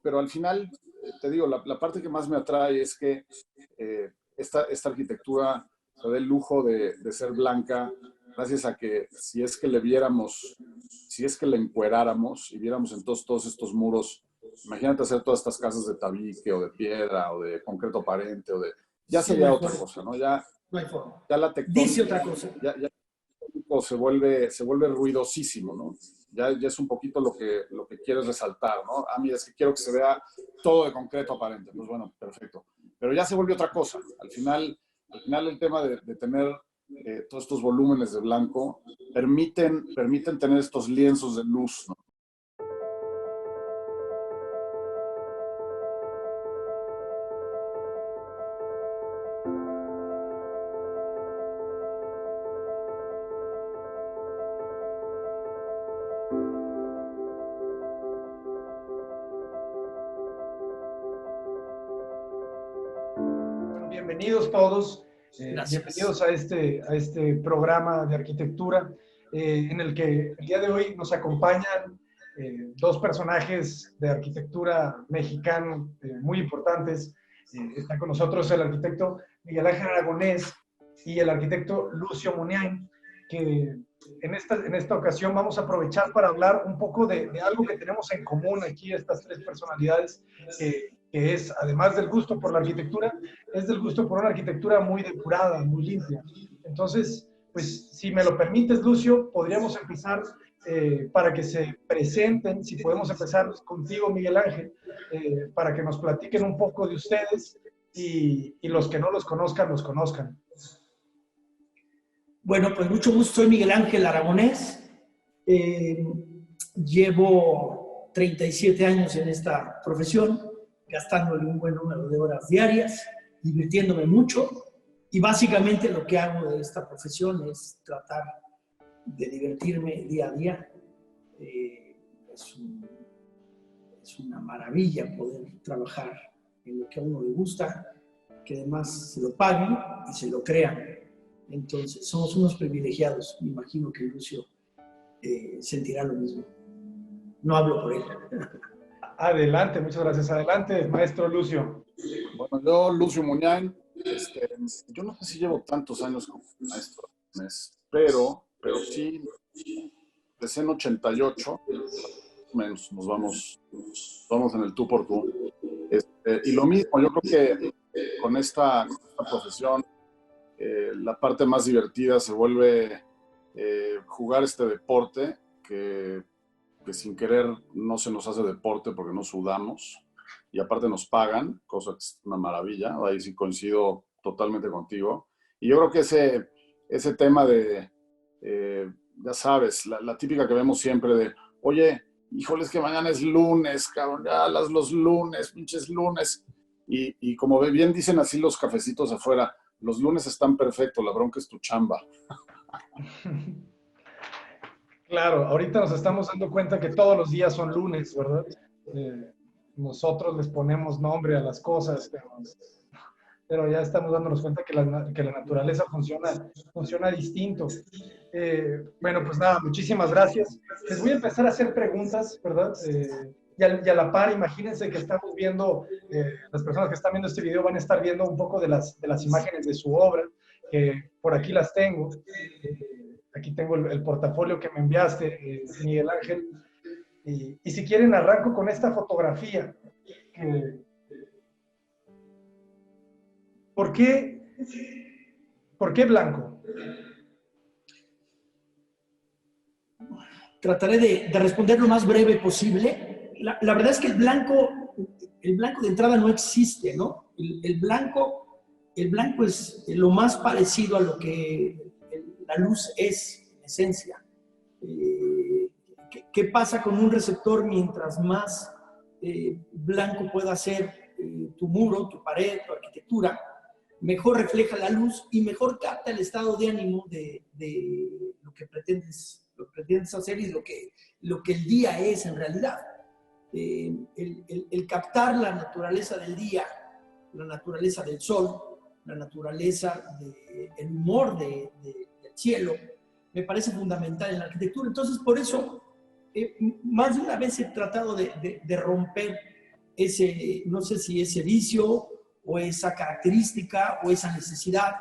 pero al final, te digo, la parte que más me atrae es que esta arquitectura se da el lujo de ser blanca gracias a que si es que le viéramos, si es que le encueráramos y viéramos entonces todos estos muros, imagínate hacer todas estas casas de tabique o de piedra o de concreto aparente o de... Ya Sí, sería otra cosa, ¿no? No hay forma. Ya la Dice tectónica otra cosa. ya se vuelve ruidosísimo, ¿no? Ya es un poquito lo que quieres resaltar, ¿no? Ah, mira, es que quiero que se vea todo de concreto aparente. Pues bueno, perfecto. Pero ya se vuelve otra cosa. Al final el tema de tener todos estos volúmenes de blanco permiten tener estos lienzos de luz, ¿no? Bienvenidos todos, bienvenidos a este programa de arquitectura en el que el día de hoy nos acompañan dos personajes de arquitectura mexicano muy importantes. Está con nosotros el arquitecto Miguel Ángel Aragonés y el arquitecto Lucio Muniain, que en esta ocasión vamos a aprovechar para hablar un poco de algo que tenemos en común aquí, estas tres personalidades, que es, además del gusto por la arquitectura, es del gusto por una arquitectura muy depurada, muy limpia. Entonces, pues, si me lo permites, Lucio, podríamos empezar para que se presenten, si podemos empezar contigo, Miguel Ángel, para que nos platiquen un poco de ustedes y los que no los conozcan, los conozcan. Bueno, pues mucho gusto, soy Miguel Ángel Aragonés. Llevo 37 años en esta profesión, gastándole un buen número de horas diarias, divirtiéndome mucho, y básicamente lo que hago de esta profesión es tratar de divertirme día a día. Es una maravilla poder trabajar en lo que a uno le gusta, que además se lo paguen y se lo crean. Entonces, somos unos privilegiados. Me imagino que Lucio sentirá lo mismo. No hablo por él. Adelante, muchas gracias. Adelante, maestro Lucio. Bueno, yo, Lucio Muniain, yo no sé si llevo tantos años como maestro, pero sí, empecé en 88, menos, nos vamos en el tú por tú. Y lo mismo, yo creo que con esta profesión, la parte más divertida se vuelve jugar este deporte que sin querer no se nos hace deporte porque no sudamos y aparte nos pagan, cosa que es una maravilla. Ahí sí coincido totalmente contigo. Y yo creo que ese tema de, ya sabes, la típica que vemos siempre de, oye, híjoles que mañana es lunes, cabrón, ya los lunes, pinches lunes. Y como bien dicen así los cafecitos afuera, los lunes están perfectos, la bronca es tu chamba. Claro, ahorita nos estamos dando cuenta que todos los días son lunes, ¿verdad? Nosotros les ponemos nombre a las cosas, pero ya estamos dándonos cuenta que la naturaleza funciona distinto. Bueno, pues nada, muchísimas gracias. Les voy a empezar a hacer preguntas, ¿verdad? Y a la par, imagínense que estamos viendo, las personas que están viendo este video van a estar viendo un poco de las imágenes de su obra, que por aquí las tengo. Aquí tengo el portafolio que me enviaste, Miguel Ángel. Y si quieren, arranco con esta fotografía. ¿Por qué blanco? Trataré de responder lo más breve posible. La verdad es que el blanco de entrada no existe, ¿no? El blanco es lo más parecido a lo que la luz es, en esencia. ¿Qué pasa con un receptor mientras más blanco pueda ser tu muro, tu pared, tu arquitectura? Mejor refleja la luz y mejor capta el estado de ánimo de lo que pretendes hacer y lo que el día es en realidad. El captar la naturaleza del día, la naturaleza del sol, la naturaleza del humor del cielo, me parece fundamental en la arquitectura. Entonces, por eso, más de una vez he tratado de romper no sé si ese vicio o esa característica o esa necesidad.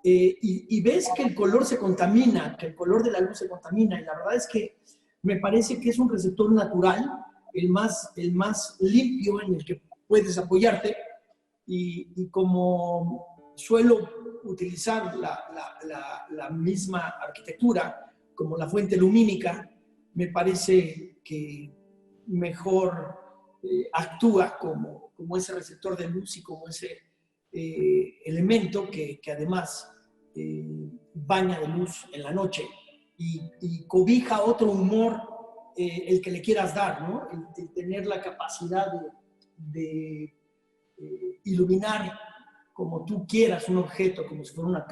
Y ves que el color se contamina, que el color de la luz se contamina, y la verdad es que me parece que es un receptor natural, el más limpio en el que puedes apoyarte, y como suelo utilizar la misma arquitectura como la fuente lumínica, me parece que mejor actúa como ese receptor de luz y como ese elemento que además baña de luz en la noche y cobija otro humor, el que le quieras dar, ¿no? El tener la capacidad de iluminar como tú quieras un objeto, como si fuera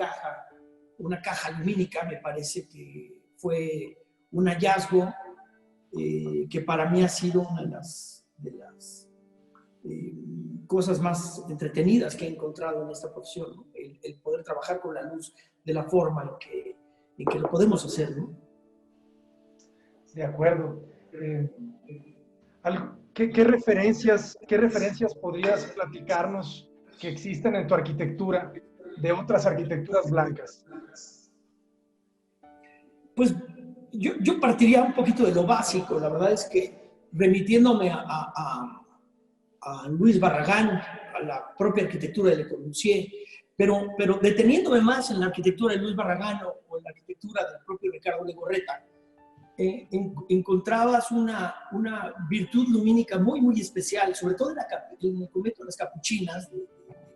una caja lumínica, me parece que fue un hallazgo que para mí ha sido una de las cosas más entretenidas que he encontrado en esta profesión, ¿no? El poder trabajar con la luz de la forma en que lo podemos hacer, ¿no? De acuerdo. ¿Qué referencias podrías platicarnos que existen en tu arquitectura de otras arquitecturas blancas? Pues yo partiría un poquito de lo básico. La verdad es que remitiéndome a Luis Barragán, a la propia arquitectura de Le Corbusier, pero deteniéndome más en la arquitectura de Luis Barragán o en la arquitectura del propio Ricardo Legorreta, encontrabas una virtud lumínica muy, muy especial, sobre todo en el convento de las Capuchinas de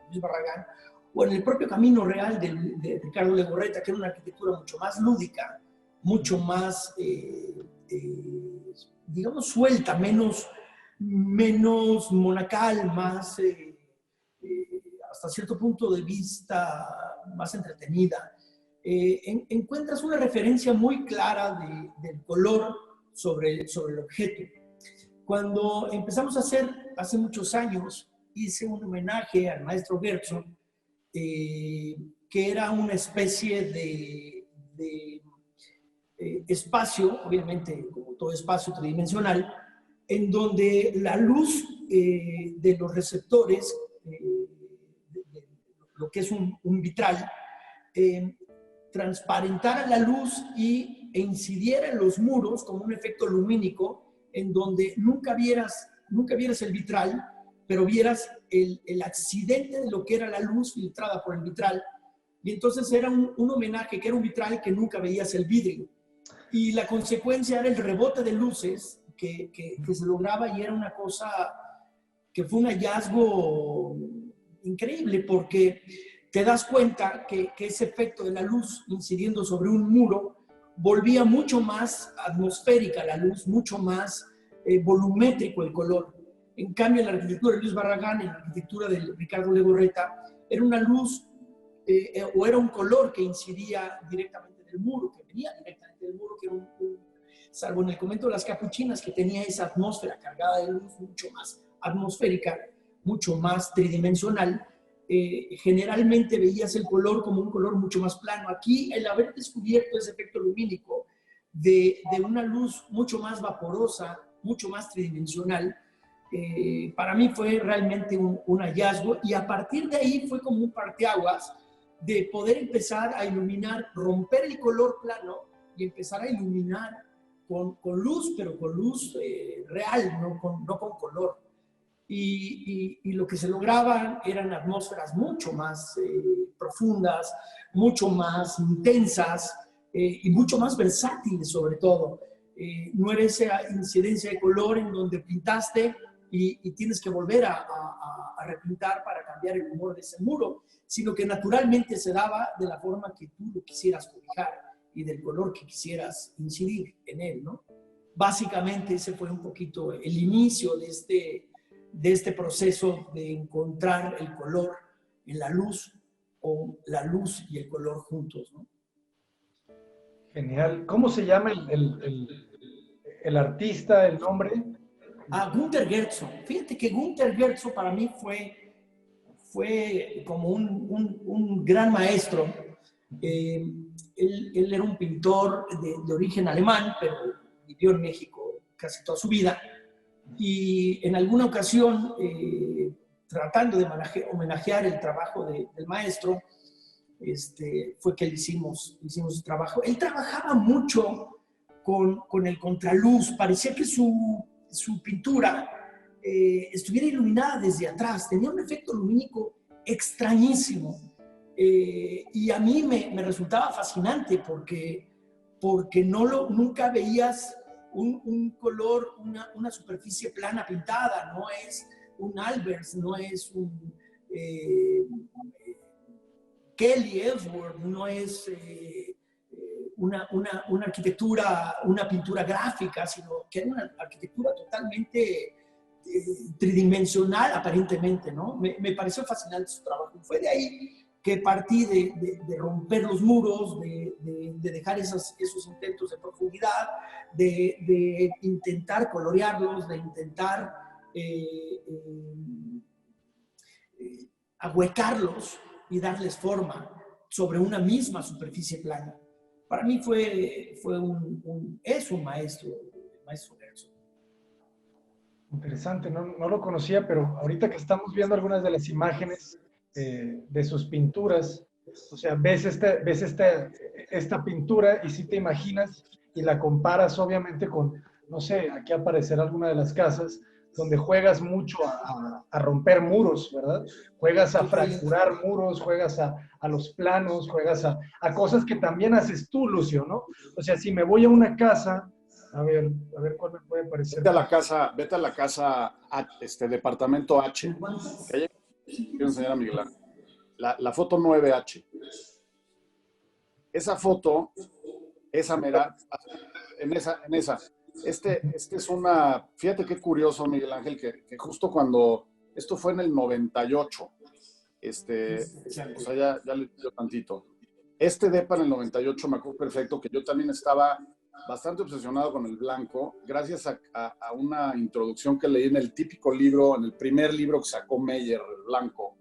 Luis Barragán, o en el propio Camino Real de Ricardo Legorreta, que era una arquitectura mucho más lúdica, mucho más, digamos, suelta, menos monacal, más, hasta cierto punto de vista, más entretenida. Encuentras una referencia muy clara del color sobre el objeto. Cuando empezamos a hacer, hace muchos años, hice un homenaje al maestro Gerson, que era una especie de espacio, obviamente como todo espacio tridimensional, en donde la luz de los receptores, lo que es un vitral, transparentara la luz e incidiera en los muros como un efecto lumínico, en donde nunca vieras el vitral, pero vieras el accidente de lo que era la luz filtrada por el vitral. Y entonces era un homenaje, que era un vitral que nunca veías el vidrio. Y la consecuencia era el rebote de luces que se lograba, y era una cosa que fue un hallazgo increíble, porque te das cuenta que ese efecto de la luz incidiendo sobre un muro volvía mucho más atmosférica la luz, mucho más volumétrico el color. En cambio, en la arquitectura de Luis Barragán, en la arquitectura de Ricardo Legorreta, era una luz o era un color que incidía directamente del muro, que venía directamente del muro, que era salvo en el convento de las Capuchinas, que tenía esa atmósfera cargada de luz mucho más atmosférica, mucho más tridimensional. Generalmente veías el color como un color mucho más plano. Aquí, el haber descubierto ese efecto lumínico de una luz mucho más vaporosa, mucho más tridimensional, para mí fue realmente un hallazgo, y a partir de ahí fue como un parteaguas de poder empezar a iluminar, romper el color plano y empezar a iluminar con luz, pero con luz real, no con color. Y lo que se lograba eran atmósferas mucho más profundas, mucho más intensas y mucho más versátiles, sobre todo. No era esa incidencia de color en donde pintaste y tienes que volver a repintar para cambiar el humor de ese muro, sino que naturalmente se daba de la forma que tú lo quisieras cobijar y del color que quisieras incidir en él, ¿no? Básicamente ese fue un poquito el inicio de este proceso de encontrar el color en la luz, o la luz y el color juntos, ¿no? Genial. ¿Cómo se llama el artista, el nombre? Gunther Gerzo. Fíjate que Gunther Gerzo para mí fue como un gran maestro. Él era un pintor de origen alemán, pero vivió en México casi toda su vida. Y en alguna ocasión, tratando de homenajear el trabajo del maestro, fue que le hicimos el trabajo. Él trabajaba mucho con el contraluz, parecía que su pintura estuviera iluminada desde atrás, tenía un efecto lumínico extrañísimo. Y a mí me resultaba fascinante porque nunca veías un color, una superficie plana pintada, no es un Albers, no es un Kelly Ellsworth, no es una arquitectura, una pintura gráfica, sino que era una arquitectura totalmente tridimensional aparentemente, ¿no? Me pareció fascinante su trabajo. Fue de ahí que partí de romper los muros, de dejar esos intentos de profundidad, de intentar colorearlos, de intentar ahuecarlos y darles forma sobre una misma superficie plana. Para mí es un maestro, el maestro Gerson. Interesante, no lo conocía, pero ahorita que estamos viendo algunas de las imágenes de sus pinturas, o sea, ves esta pintura y si te imaginas y la comparas obviamente con, no sé, aquí aparecerá alguna de las casas donde juegas mucho a romper muros, ¿verdad? Juegas a fracturar muros, juegas a los planos, juegas a cosas que también haces tú, Lucio, ¿no? O sea, si me voy a una casa, a ver cuál me puede parecer. Vete a la casa departamento H. Quiero enseñar a Miguel Ángel. La foto 9H. Esa foto, esa mera, en esa. Es una, fíjate qué curioso, Miguel Ángel, que justo cuando, esto fue en el 98, o sea, ya le dio tantito. Depa en el 98 me acuerdo perfecto que yo también estaba bastante obsesionado con el blanco, gracias a una introducción que leí en el típico libro, en el primer libro que sacó Meyer, el blanco,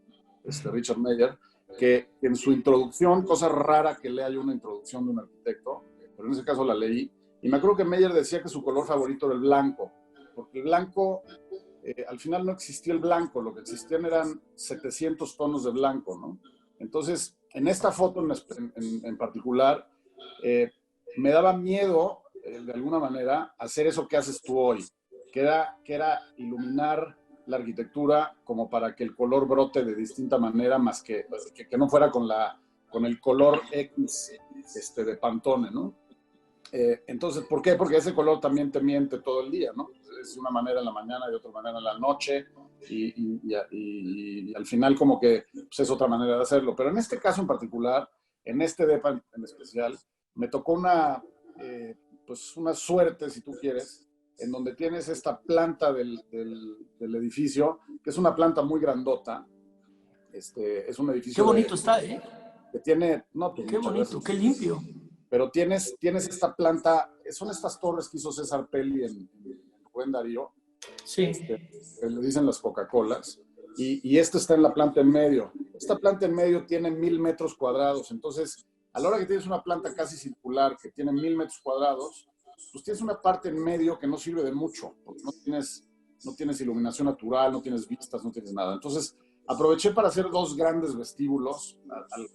Richard Meyer, que en su introducción, cosa rara que lea yo una introducción de un arquitecto, pero en ese caso la leí, y me acuerdo que Meyer decía que su color favorito era el blanco, porque el blanco, al final no existía el blanco, lo que existían eran 700 tonos de blanco, ¿no? Entonces, en esta foto en particular, me daba miedo, de alguna manera, hacer eso que haces tú hoy, que era iluminar la arquitectura como para que el color brote de distinta manera, más que no fuera con el color X de Pantone, ¿no? Entonces, ¿por qué? Porque ese color también te miente todo el día, ¿no? Es de una manera en la mañana y de otra manera en la noche, y al final como que pues, es otra manera de hacerlo. Pero en este caso en particular, en este depa en especial, me tocó pues una suerte, si tú quieres, en donde tienes esta planta del edificio, que es una planta muy grandota. Es un edificio... Qué bonito está, ¿eh? Que tiene... No, pues, qué bonito, qué limpio. Pero tienes esta planta, son estas torres que hizo César Pelli en Rubén Darío. Sí. Le dicen las Coca-Colas. Y está en la planta en medio. Esta planta en medio tiene 1000 metros cuadrados. Entonces, a la hora que tienes una planta casi circular que tiene 1000 metros cuadrados, pues tienes una parte en medio que no sirve de mucho, porque no tienes iluminación natural, no tienes vistas, no tienes nada. Entonces, aproveché para hacer 2 grandes vestíbulos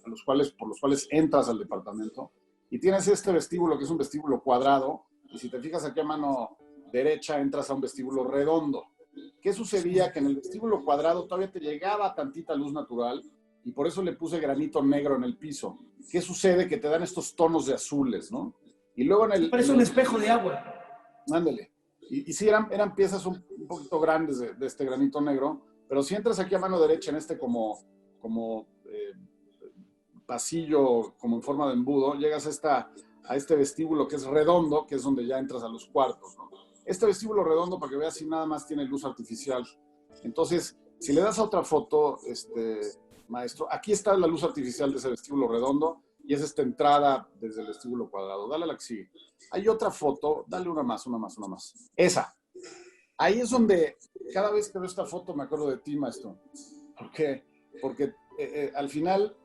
por los cuales entras al departamento. Y tienes este vestíbulo, que es un vestíbulo cuadrado, y si te fijas aquí a mano derecha, entras a un vestíbulo redondo. ¿Qué sucedía? Que en el vestíbulo cuadrado todavía te llegaba tantita luz natural, y por eso le puse granito negro en el piso. ¿Qué sucede? Que te dan estos tonos de azules, ¿no? Y luego parece un espejo de agua. Ándale. Y sí, eran piezas un poquito grandes de este granito negro, pero si entras aquí a mano derecha en como pasillo, como en forma de embudo, llegas a este vestíbulo que es redondo, que es donde ya entras a los cuartos, ¿no? Este vestíbulo redondo, para que veas, si nada más tiene luz artificial. Entonces, si le das a otra foto, maestro, aquí está la luz artificial de ese vestíbulo redondo y es esta entrada desde el vestíbulo cuadrado. Dale a la que sigue. Hay otra foto, dale una más. Esa. Ahí es donde cada vez que veo esta foto me acuerdo de ti, maestro. ¿Por qué? Porque al final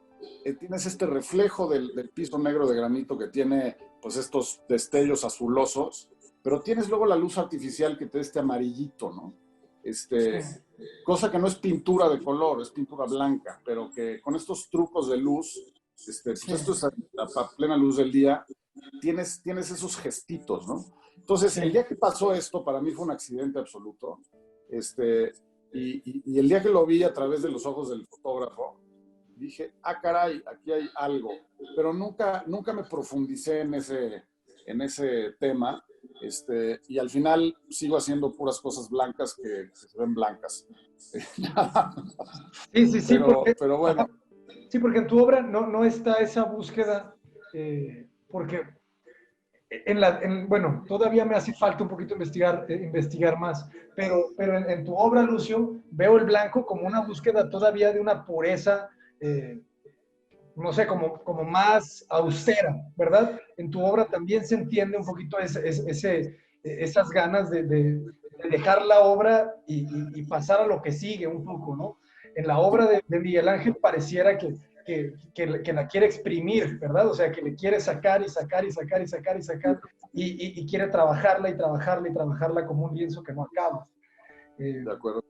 tienes este reflejo del piso negro de granito que tiene pues estos destellos azulosos pero tienes luego la luz artificial que te da este amarillito, ¿no? Cosa que no es pintura de color, es pintura blanca, pero que con estos trucos de luz, pues esto es a plena luz del día, tienes esos gestitos, ¿no? Entonces, el día que pasó esto, para mí fue un accidente absoluto, y el día que lo vi a través de los ojos del fotógrafo, dije, caray, aquí hay algo, pero nunca me profundicé en ese tema, y al final sigo haciendo puras cosas blancas que se ven blancas. Sí, pero bueno. Sí, porque en tu obra no está esa búsqueda, porque bueno, todavía me hace falta un poquito investigar más, pero en tu obra, Lucio, veo el blanco como una búsqueda todavía de una pureza, no sé, como más austera, ¿verdad? En tu obra también se entiende un poquito esas ganas de dejar la obra y pasar a lo que sigue un poco, ¿no? En la obra de Miguel Ángel pareciera que la quiere exprimir, ¿verdad? O sea, que le quiere sacar y quiere trabajarla como un lienzo que no acaba. De acuerdo.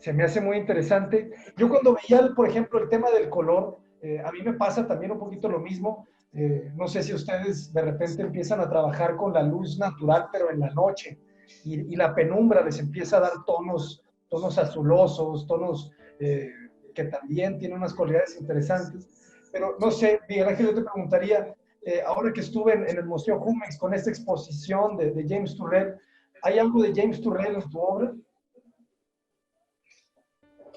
Se me hace muy interesante. Yo cuando veía, por ejemplo, el tema del color, a mí me pasa también un poquito lo mismo. No sé si ustedes de repente empiezan a trabajar con la luz natural, pero en la noche, y la penumbra les empieza a dar tonos azulosos, tonos que también tienen unas cualidades interesantes. Pero no sé, Miguel Ángel, yo te preguntaría, ahora que estuve en el Museo Jumex con esta exposición de James Turrell, ¿hay algo de James Turrell en tu obra?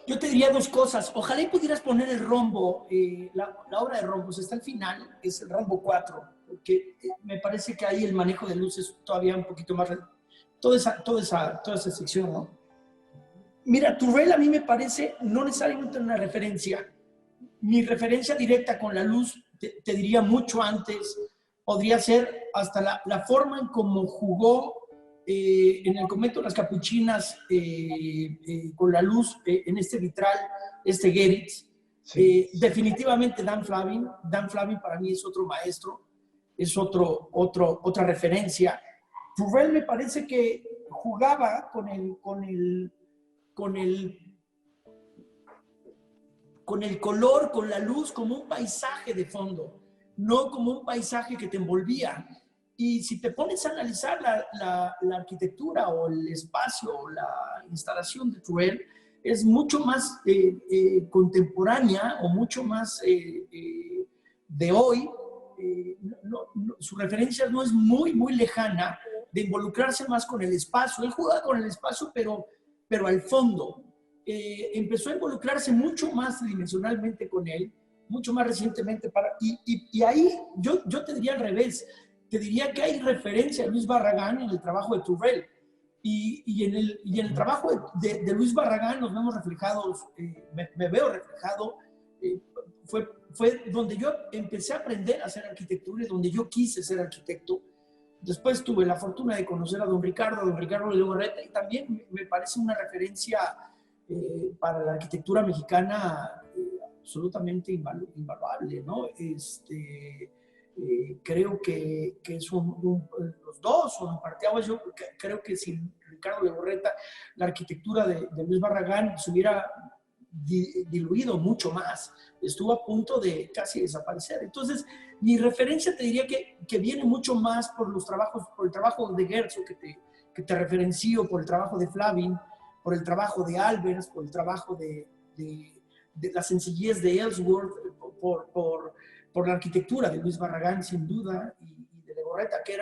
Yo te diría dos cosas. Ojalá y pudieras poner el rombo, la obra de rombos está al final, es el rombo 4, porque me parece que ahí el manejo de luces todavía un poquito más, toda esa sección, ¿no? Mira, Turrell a mí me parece no necesariamente una referencia. Mi referencia directa con la luz, te diría mucho antes, podría ser hasta la forma en cómo jugó en el convento de las capuchinas con la luz en este vitral, Geritz. Sí. Definitivamente Dan Flavin para mí es otro maestro, es otra referencia. Turrell me parece que jugaba con el color, con la luz, como un paisaje de fondo, no como un paisaje que te envolvía. Y si te pones a analizar la arquitectura o el espacio o la instalación de Turrell, es mucho más contemporánea o mucho más de hoy. Su referencia no es muy, muy lejana de involucrarse más con el espacio. Él jugaba con el espacio, pero al fondo. Empezó a involucrarse mucho más tridimensionalmente con él, mucho más recientemente. Y ahí yo te diría al revés. Te diría que hay referencia a Luis Barragán en el trabajo de Turrell. Y en el trabajo de Luis Barragán nos vemos reflejados, me veo reflejado. Fue donde yo empecé a aprender a hacer arquitectura y donde yo quise ser arquitecto. Después tuve la fortuna de conocer a don Ricardo Legorreta, y también me parece una referencia para la arquitectura mexicana absolutamente invaluable, ¿no? Creo que es los dos son un parteaguas. Yo creo que sin Ricardo Legorreta la arquitectura de Luis Barragán se hubiera diluido mucho más, estuvo a punto de casi desaparecer. Entonces mi referencia te diría que viene mucho más por el trabajo de Gerzo que te referencio, por el trabajo de Flavin, por el trabajo de Albers, por el trabajo de la sencillez de Ellsworth, por la arquitectura de Luis Barragán, sin duda, y de Legorreta, que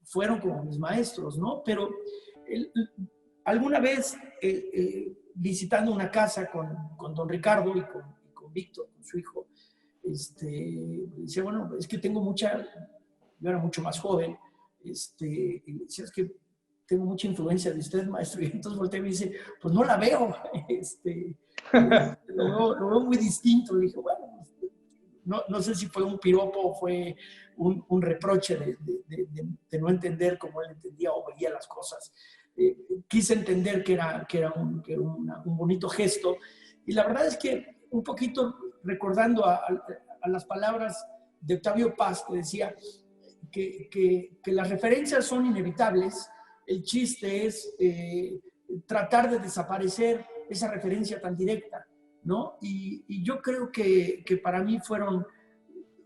fueron como mis maestros, ¿no? Pero alguna vez, visitando una casa con don Ricardo y con Víctor, con su hijo, decía, bueno, es que yo era mucho más joven, y decía, es que tengo mucha influencia de usted, maestro, y entonces volteé y me dice, pues no la veo, lo veo muy distinto. Le dije, bueno, no sé si fue un piropo o fue un reproche de no entender cómo él entendía o veía las cosas. Quise entender que era un bonito gesto, y la verdad es que un poquito recordando a las palabras de Octavio Paz, que decía que las referencias son inevitables. El chiste es tratar de desaparecer esa referencia tan directa, ¿no? Y yo creo que para mí fueron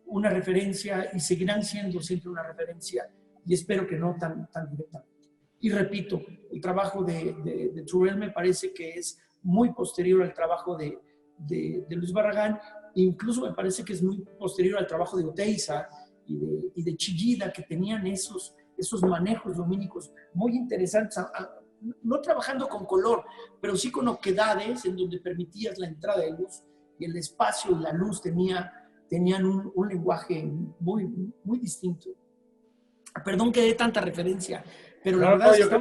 una referencia y seguirán siendo siempre una referencia, y espero que no tan directamente. Y repito, el trabajo de Turell me parece que es muy posterior al trabajo de Luis Barragán, incluso me parece que es muy posterior al trabajo de Oteiza y de Chillida, que tenían esos manejos lumínicos muy interesantes, no trabajando con color, pero sí con oquedades en donde permitías la entrada de luz, y el espacio y la luz tenían un lenguaje muy, muy distinto. Perdón que dé tanta referencia, pero la verdad es que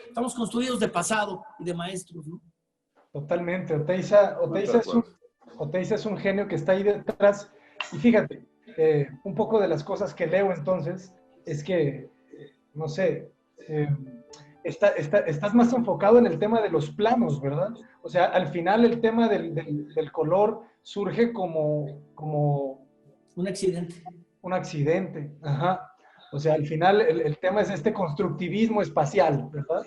estamos construidos de pasado y de maestros, ¿no? Totalmente. Oteiza es un genio que está ahí detrás. Y fíjate, un poco de las cosas que leo entonces es que, no sé, estás más enfocado en el tema de los planos, ¿verdad? O sea, al final el tema del color surge como un accidente. Un accidente, ajá. O sea, al final el tema es este constructivismo espacial, ¿verdad?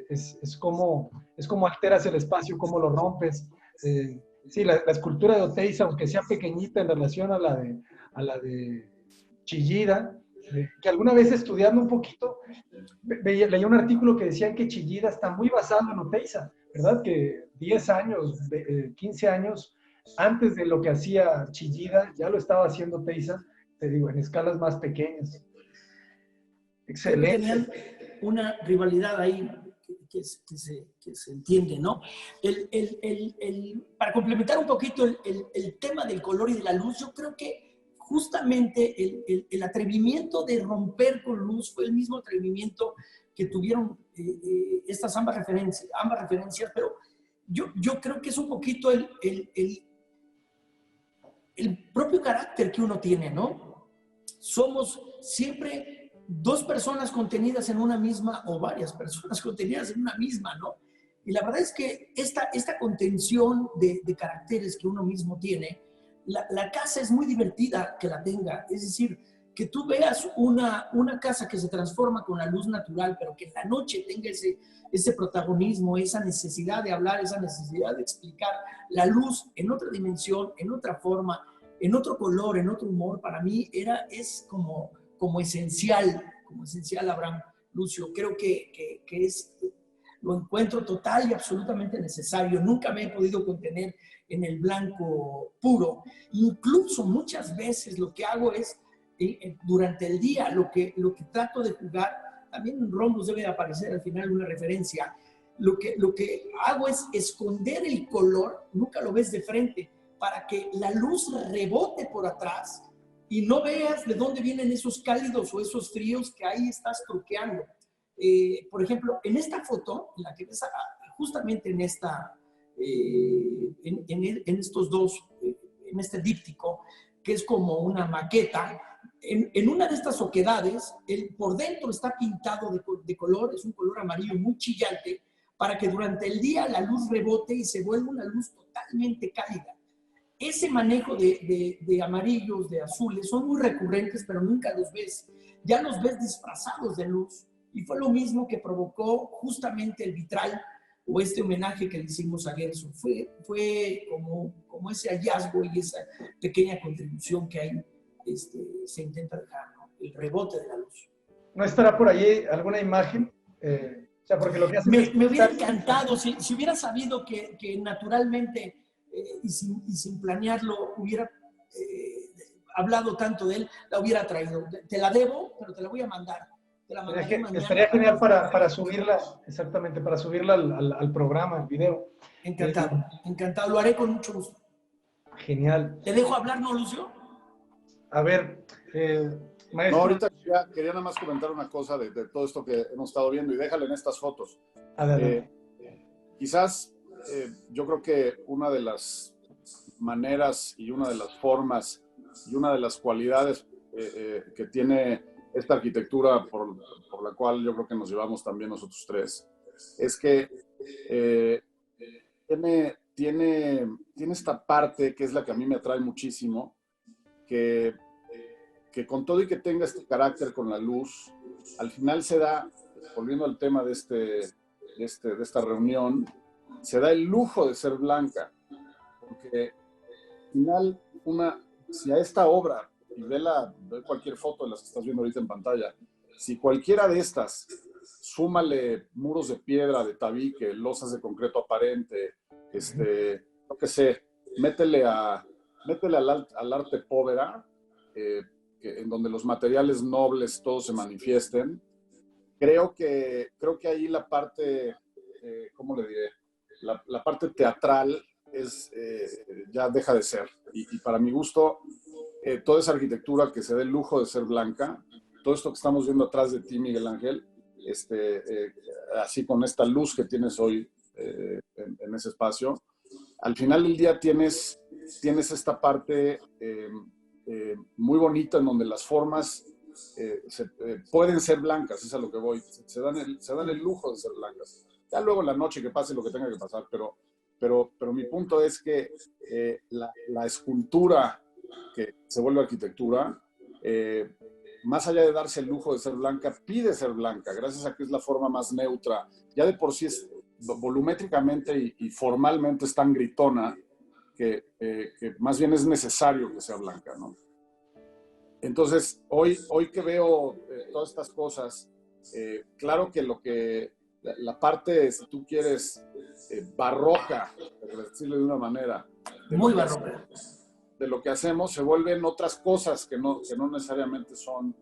Es como alteras el espacio, cómo lo rompes. Sí, la escultura de Oteiza, aunque sea pequeñita en relación a la de Chillida, que alguna vez estudiando un poquito, leía un artículo que decía que Chillida está muy basado en Oteiza, ¿verdad? Que 10 años, 15 años antes de lo que hacía Chillida, ya lo estaba haciendo Oteiza, te digo, en escalas más pequeñas. Excelente. Tenían una rivalidad ahí que se entiende, ¿no? Para complementar un poquito el tema del color y de la luz, yo creo que justamente el atrevimiento de romper con luz fue el mismo atrevimiento que tuvieron estas ambas referencias, pero yo creo que es un poquito el propio carácter que uno tiene, ¿no? Somos siempre dos personas contenidas en una misma, o varias personas contenidas en una misma, ¿no? Y la verdad es que esta contención de caracteres que uno mismo tiene, la casa es muy divertida que la tenga. Es decir, que tú veas una casa que se transforma con la luz natural, pero que en la noche tenga ese protagonismo, esa necesidad de hablar, esa necesidad de explicar la luz en otra dimensión, en otra forma, en otro color, en otro humor, para mí es como esencial, Abraham Lucio. Creo que lo encuentro total y absolutamente necesario. Nunca me he podido contener en el blanco puro. Incluso muchas veces lo que hago es, durante el día, lo que trato de jugar, también en Rombos debe aparecer al final una referencia, lo que hago es esconder el color, nunca lo ves de frente, para que la luz rebote por atrás y no veas de dónde vienen esos cálidos o esos fríos que ahí estás truqueando. Por ejemplo, en esta foto, en la que ves justamente en estos dos, en este díptico, que es como una maqueta, en una de estas oquedades, por dentro está pintado de color, es un color amarillo muy chillante, para que durante el día la luz rebote y se vuelva una luz totalmente cálida. Ese manejo de amarillos, de azules, son muy recurrentes, pero nunca los ves. Ya los ves disfrazados de luz. Y fue lo mismo que provocó justamente el vitral o este homenaje que le hicimos a Gerson. Fue como ese hallazgo y esa pequeña contribución que ahí se intenta dejar, ¿no? El rebote de la luz. ¿No estará por allí alguna imagen? O sea, porque lo que hace me hubiera encantado, si hubiera sabido que naturalmente y sin planearlo hubiera hablado tanto de él, la hubiera traído. Te la debo, pero te la voy a mandar. Te la mandaré mañana. Estaría genial para subirla, exactamente, para subirla al programa, al video. Encantado, encantado. Lo haré con mucho gusto. Genial. ¿Te dejo hablar, no, Lucio? A ver, maestro. No, ahorita quería nada más comentar una cosa de todo esto que hemos estado viendo y déjale en estas fotos. Quizás yo creo que una de las maneras y una de las formas y una de las cualidades que tiene esta arquitectura por la cual yo creo que nos llevamos también nosotros tres, es que tiene esta parte que es la que a mí me atrae muchísimo, que que con todo y que tenga este carácter con la luz, al final se da, volviendo al tema de esta reunión, se da el lujo de ser blanca, porque al final, si a esta obra, y ve cualquier foto de las que estás viendo ahorita en pantalla, si cualquiera de estas, súmale muros de piedra, de tabique, losas de concreto aparente, no que sé, métele al arte povera, en donde los materiales nobles todos se manifiesten. Creo que ahí la parte, ¿cómo le diré? La parte teatral ya deja de ser. Y para mi gusto, toda esa arquitectura que se dé el lujo de ser blanca, todo esto que estamos viendo atrás de ti, Miguel Ángel, así con esta luz que tienes hoy en ese espacio, al final del día tienes esta parte muy bonita en donde las formas pueden ser blancas, es a lo que voy, se dan el lujo de ser blancas. Ya luego en la noche que pase lo que tenga que pasar, pero mi punto es que la escultura que se vuelve arquitectura, más allá de darse el lujo de ser blanca, pide ser blanca, gracias a que es la forma más neutra. Ya de por sí es volumétricamente y formalmente es tan gritona que más bien es necesario que sea blanca, ¿no? Entonces, hoy que veo todas estas cosas, claro que la parte, si tú quieres, barroca, por decirlo de una manera, muy barroca, de lo que hacemos, se vuelven otras cosas que no necesariamente son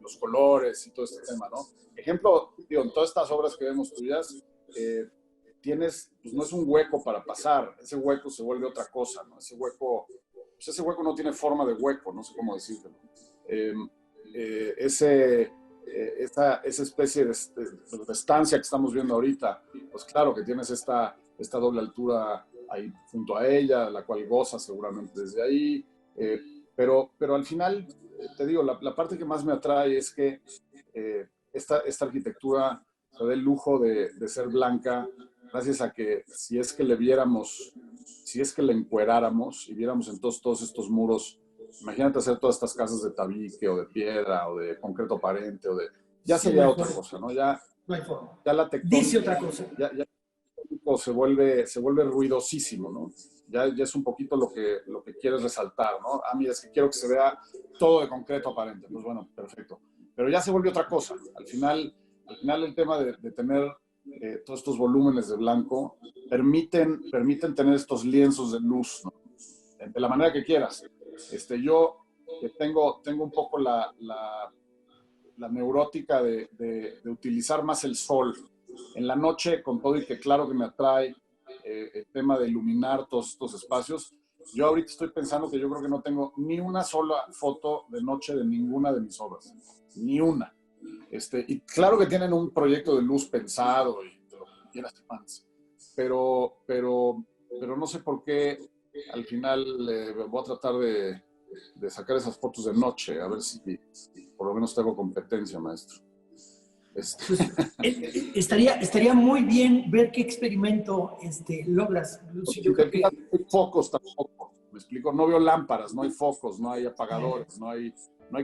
los colores y todo este tema, ¿no? Ejemplo, digo, en todas estas obras que vemos tuyas, pues no es un hueco para pasar, ese hueco se vuelve otra cosa, ¿no? Ese hueco no tiene forma de hueco, no sé cómo decírtelo. Esa especie de estancia que estamos viendo ahorita, pues claro que tienes esta doble altura ahí junto a ella, la cual goza seguramente desde ahí, pero al final, te digo, la parte que más me atrae es que esta arquitectura se da el lujo de ser blanca, gracias a que si es que le encueráramos y viéramos en todos estos muros, imagínate hacer todas estas casas de tabique o de piedra o de concreto aparente ya sería otra cosa, ¿no? Ya, no hay forma. Ya la tectónica, dice otra cosa. Ya se vuelve ruidosísimo, ¿no? Ya es un poquito lo que quieres resaltar, ¿no? Mira, es que quiero que se vea todo de concreto aparente. Pues bueno, perfecto. Pero ya se vuelve otra cosa. Al final el tema de tener todos estos volúmenes de blanco permiten tener estos lienzos de luz, ¿no? De la manera que quieras. Yo tengo un poco la neurótica de utilizar más el sol en la noche, con todo y que claro que me atrae el tema de iluminar todos estos espacios. Yo ahorita estoy pensando que yo creo que no tengo ni una sola foto de noche de ninguna de mis obras, ni una. Y claro que tienen un proyecto de luz pensado y de lo que quieras más, pero no sé por qué al final voy a tratar de sacar esas fotos de noche, a ver si por lo menos tengo competencia, maestro. Pues, estaría muy bien ver qué experimento logras. Yo creo que... No hay focos tampoco, me explico, no veo lámparas, no hay focos, no hay apagadores, no hay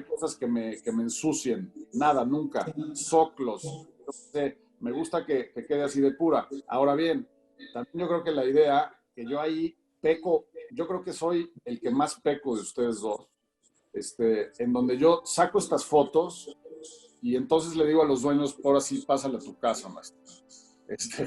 cosas que me ensucien, nada, nunca, soclos, no sé, me gusta que quede así de pura. Ahora bien, también yo creo que la idea que yo ahí peco, yo creo que soy el que más peco de ustedes dos, en donde yo saco estas fotos y entonces le digo a los dueños, ahora sí, pásale a tu casa, maestro.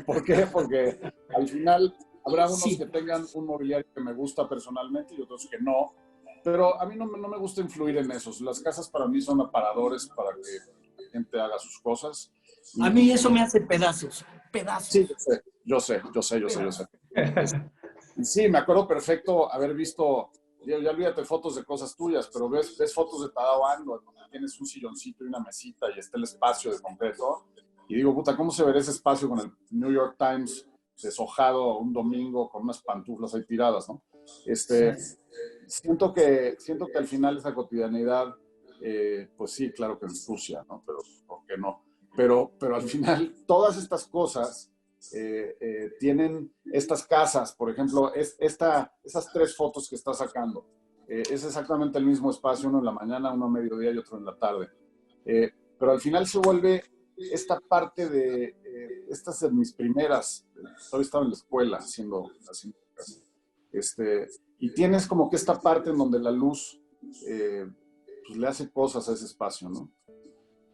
¿Por qué? Porque al final habrá unos que tengan un mobiliario que me gusta personalmente y otros que no, pero a mí no me gusta influir en esos. Las casas para mí son aparadores para que la gente haga sus cosas. A mí eso me hace pedazos. Sí, yo sé. Sí, me acuerdo perfecto haber visto, ya olvídate fotos de cosas tuyas, pero ves fotos de Tadao Ando, donde tienes un silloncito y una mesita y está el espacio de concreto. Y digo, puta, ¿cómo se verá ese espacio con el New York Times deshojado un domingo con unas pantuflas ahí tiradas, ¿no? Siento que al final esa cotidianidad, pues sí, claro que ensucia, ¿no? Pero, ¿por qué no? Pero al final, todas estas cosas tienen estas casas, por ejemplo, esas 3 fotos que está sacando. es exactamente el mismo espacio, uno en la mañana, uno a mediodía y otro en la tarde. Pero al final se vuelve esta parte de, estas de mis primeras, todavía estaba en la escuela haciendo y tienes como que esta parte en donde la luz pues le hace cosas a ese espacio, ¿no?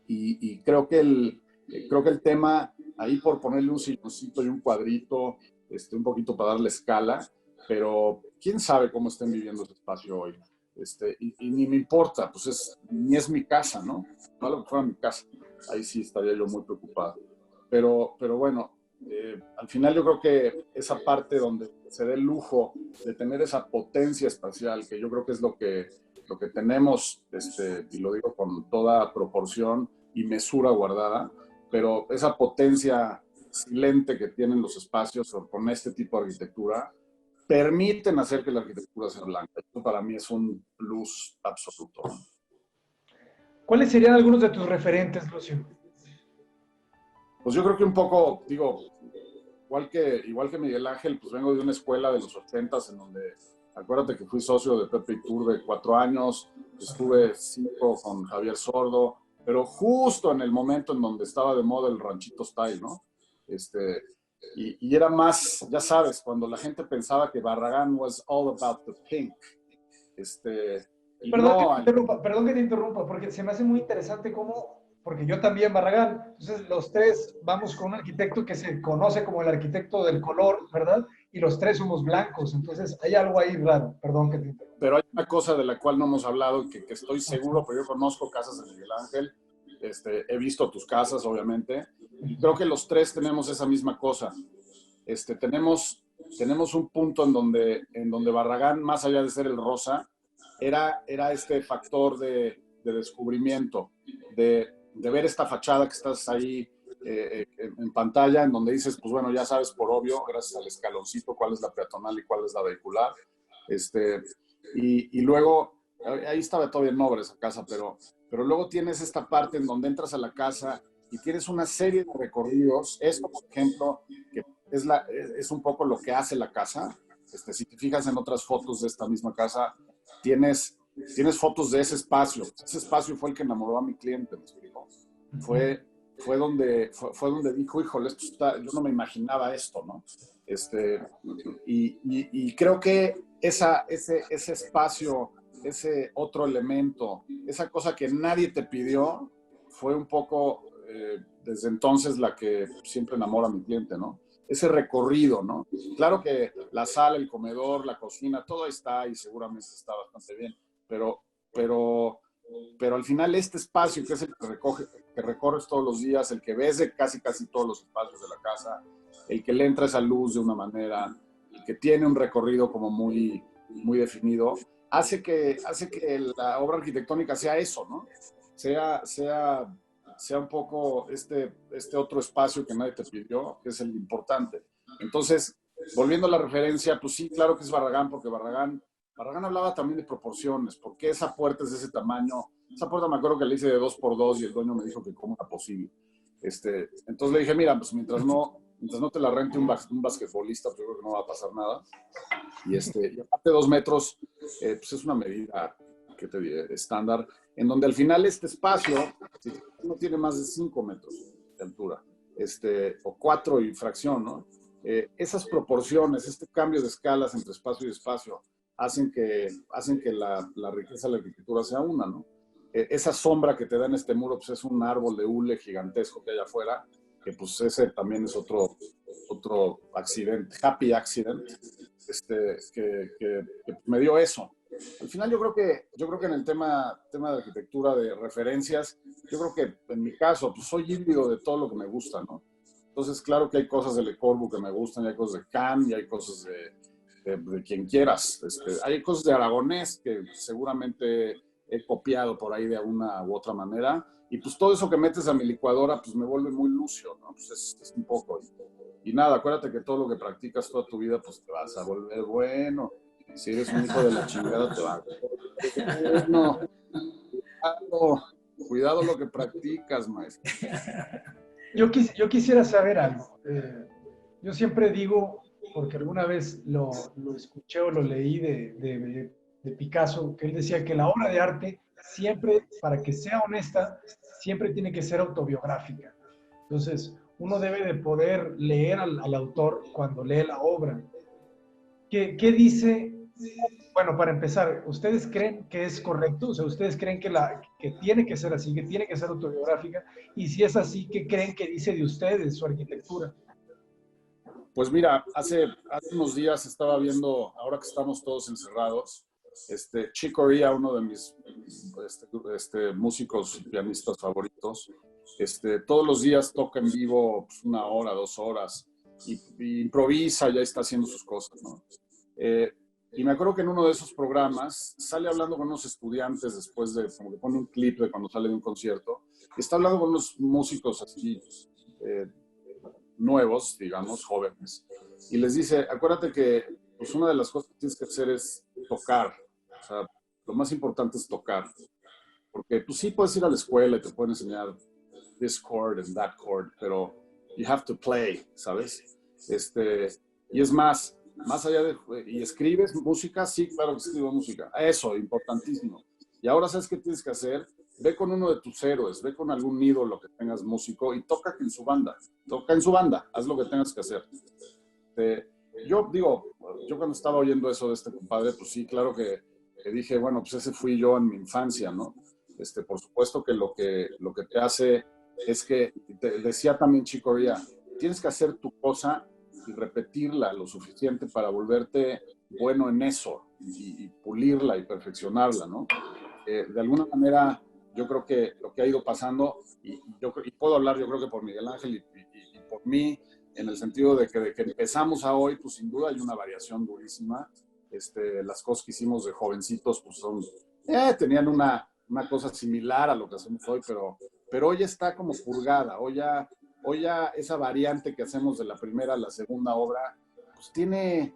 Y creo que el tema, ahí por ponerle un silloncito y un cuadrito, un poquito para darle escala, pero quién sabe cómo estén viviendo ese espacio hoy. Y ni me importa, pues ni es mi casa, ¿no? Malo que fuera mi casa, ahí sí estaría yo muy preocupado. Pero bueno, al final yo creo que esa parte donde se dé el lujo de tener esa potencia espacial, que yo creo que es lo que tenemos, y lo digo con toda proporción y mesura guardada, pero esa potencia silente que tienen los espacios con este tipo de arquitectura, permiten hacer que la arquitectura sea blanca. Esto para mí es un plus absoluto. ¿Cuáles serían algunos de tus referentes, Lucio? Pues yo creo que un poco, digo, igual que Miguel Ángel, pues vengo de una escuela de los 80s en donde, acuérdate que fui socio de Pepe y Tour de 4 años, estuve 5 con Javier Sordo, pero justo en el momento en donde estaba de moda el ranchito style, ¿no? Y era más, ya sabes, cuando la gente pensaba que Barragán was all about the pink. Y Perdón que te interrumpa, porque se me hace muy interesante cómo, porque yo también Barragán, entonces los tres vamos con un arquitecto que se conoce como el arquitecto del color, ¿verdad? Y los tres somos blancos, entonces hay algo ahí raro, perdón que te interrumpa. Pero hay una cosa de la cual no hemos hablado, que estoy seguro, porque yo conozco casas de Miguel Ángel, he visto tus casas, obviamente, y creo que los tres tenemos esa misma cosa. Tenemos un punto en donde Barragán, más allá de ser el rosa, era este factor de descubrimiento, de ver esta fachada que estás ahí en pantalla, en donde dices, pues bueno, ya sabes por obvio, gracias al escaloncito, cuál es la peatonal y cuál es la vehicular. Y luego, ahí estaba todavía en obra esa casa, pero luego tienes esta parte en donde entras a la casa y tienes una serie de recorridos. Esto, por ejemplo, que es un poco lo que hace la casa. Si te fijas en otras fotos de esta misma casa, tienes fotos de ese espacio. Ese espacio fue el que enamoró a mi cliente, ¿me explico? Fue donde dijo, híjole, yo no me imaginaba esto, ¿no? Y creo que ese espacio, ese otro elemento, esa cosa que nadie te pidió, fue un poco desde entonces la que siempre enamora a mi cliente, ¿no? Ese recorrido, ¿no? Claro que la sala, el comedor, la cocina, todo ahí está y seguramente está bastante bien, pero al final este espacio que es el que recorres todos los días, el que ves de casi todos los espacios de la casa, el que le entra esa luz de una manera, el que tiene un recorrido como muy, muy definido, hace que la obra arquitectónica sea eso, ¿no? Sea un poco este otro espacio que nadie te pidió, que es el importante. Entonces, volviendo a la referencia, pues sí, claro que es Barragán, porque Barragán hablaba también de proporciones, porque esa puerta es de ese tamaño. Esa puerta me acuerdo que la hice de 2x2 y el dueño me dijo que cómo era posible. Entonces le dije, mira, pues mientras no te la rente un basquetbolista, pues yo creo que no va a pasar nada. Y aparte 2 metros, pues es una medida, ¿qué te diré?, estándar, en donde al final este espacio no tiene más de 5 metros de altura, o 4 y fracción, ¿no? Esas proporciones, este cambio de escalas entre espacio y espacio, hacen que la riqueza de la arquitectura sea una, ¿no? Esa sombra que te da en este muro, pues es un árbol de hule gigantesco que hay afuera, que pues ese también es otro accidente, happy accident, que me dio eso. Al final yo creo que en el tema de arquitectura, de referencias, yo creo que en mi caso, pues soy híbrido de todo lo que me gusta, ¿no? Entonces, claro que hay cosas de Le Corbusier que me gustan, y hay cosas de Kahn, y hay cosas de quien quieras. Hay cosas de Aragonés que seguramente he copiado por ahí de una u otra manera. Y pues todo eso que metes a mi licuadora, pues me vuelve muy lucio, ¿no? Pues es un poco. Y nada, acuérdate que todo lo que practicas toda tu vida, pues te vas a volver bueno. Si eres un hijo de la chingada, te va a volver bueno. Cuidado lo que practicas, maestro. Yo quisiera saber algo. Yo siempre digo, porque alguna vez lo escuché o lo leí de de Picasso, que él decía que la obra de arte siempre, para que sea honesta, siempre tiene que ser autobiográfica. Entonces, uno debe de poder leer al autor cuando lee la obra. ¿Qué dice? Bueno, para empezar, ¿ustedes creen que es correcto? O sea, ¿ustedes creen que tiene que ser así, que tiene que ser autobiográfica? Y si es así, ¿qué creen que dice de ustedes su arquitectura? Pues mira, hace unos días estaba viendo, ahora que estamos todos encerrados, Chick Corea, uno de mis músicos y pianistas favoritos, todos los días toca en vivo pues, 1 hora, 2 horas, y improvisa, ya está haciendo sus cosas, ¿no? Y me acuerdo que en uno de esos programas sale hablando con unos estudiantes después de, como que pone un clip de cuando sale de un concierto, y está hablando con unos músicos así nuevos, digamos, jóvenes, y les dice, acuérdate que pues, una de las cosas que tienes que hacer es tocar, o sea, lo más importante es tocar, porque tú sí puedes ir a la escuela y te pueden enseñar this chord and that chord, pero you have to play, ¿sabes? Y es más allá de... ¿Y escribes música? Sí, claro que escribo música. Eso, importantísimo. Y ahora, ¿sabes qué tienes que hacer? Ve con uno de tus héroes, ve con algún ídolo que tengas músico y toca en su banda. Toca en su banda, haz lo que tengas que hacer. Yo cuando estaba oyendo eso de este compadre, pues sí, claro que dije, bueno, pues ese fui yo en mi infancia, ¿no? Por supuesto que lo que te hace es que, decía también Chick Corea, tienes que hacer tu cosa y repetirla lo suficiente para volverte bueno en eso y pulirla y perfeccionarla, ¿no? De alguna manera, yo creo que lo que ha ido pasando, y puedo hablar yo creo que por Miguel Ángel y por mí, en el sentido de que empezamos a hoy, pues sin duda hay una variación durísima. Las cosas que hicimos de jovencitos, pues tenían una cosa similar a lo que hacemos hoy, pero hoy está como purgada, hoy ya esa variante que hacemos de la primera a la segunda obra, pues tiene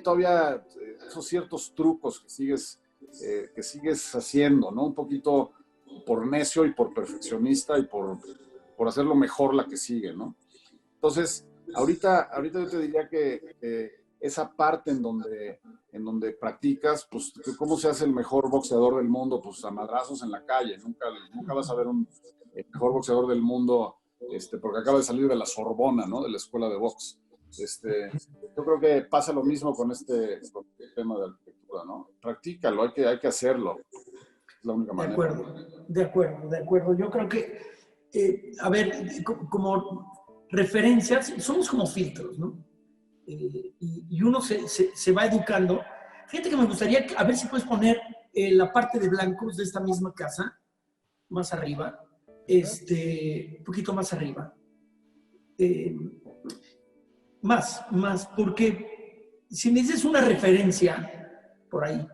todavía esos ciertos trucos que sigues haciendo, ¿no? Un poquito por necio y por perfeccionista y por hacerlo mejor la que sigue, ¿no? Entonces, ahorita yo te diría que esa parte en donde practicas, pues, ¿cómo se hace el mejor boxeador del mundo? Pues a madrazos en la calle. Nunca vas a ver el mejor boxeador del mundo porque acaba de salir de la Sorbona, ¿no? De la escuela de box. Yo creo que pasa lo mismo con este tema de arquitectura, ¿no? Practícalo, hay que hacerlo. Es la única manera. De acuerdo. Yo creo que, a ver, como referencias, somos como filtros, ¿no? Y uno se va educando. Fíjate que me gustaría, a ver si puedes poner la parte de blancos de esta misma casa, más arriba, un poquito más arriba. Más, porque si me dices una referencia por ahí,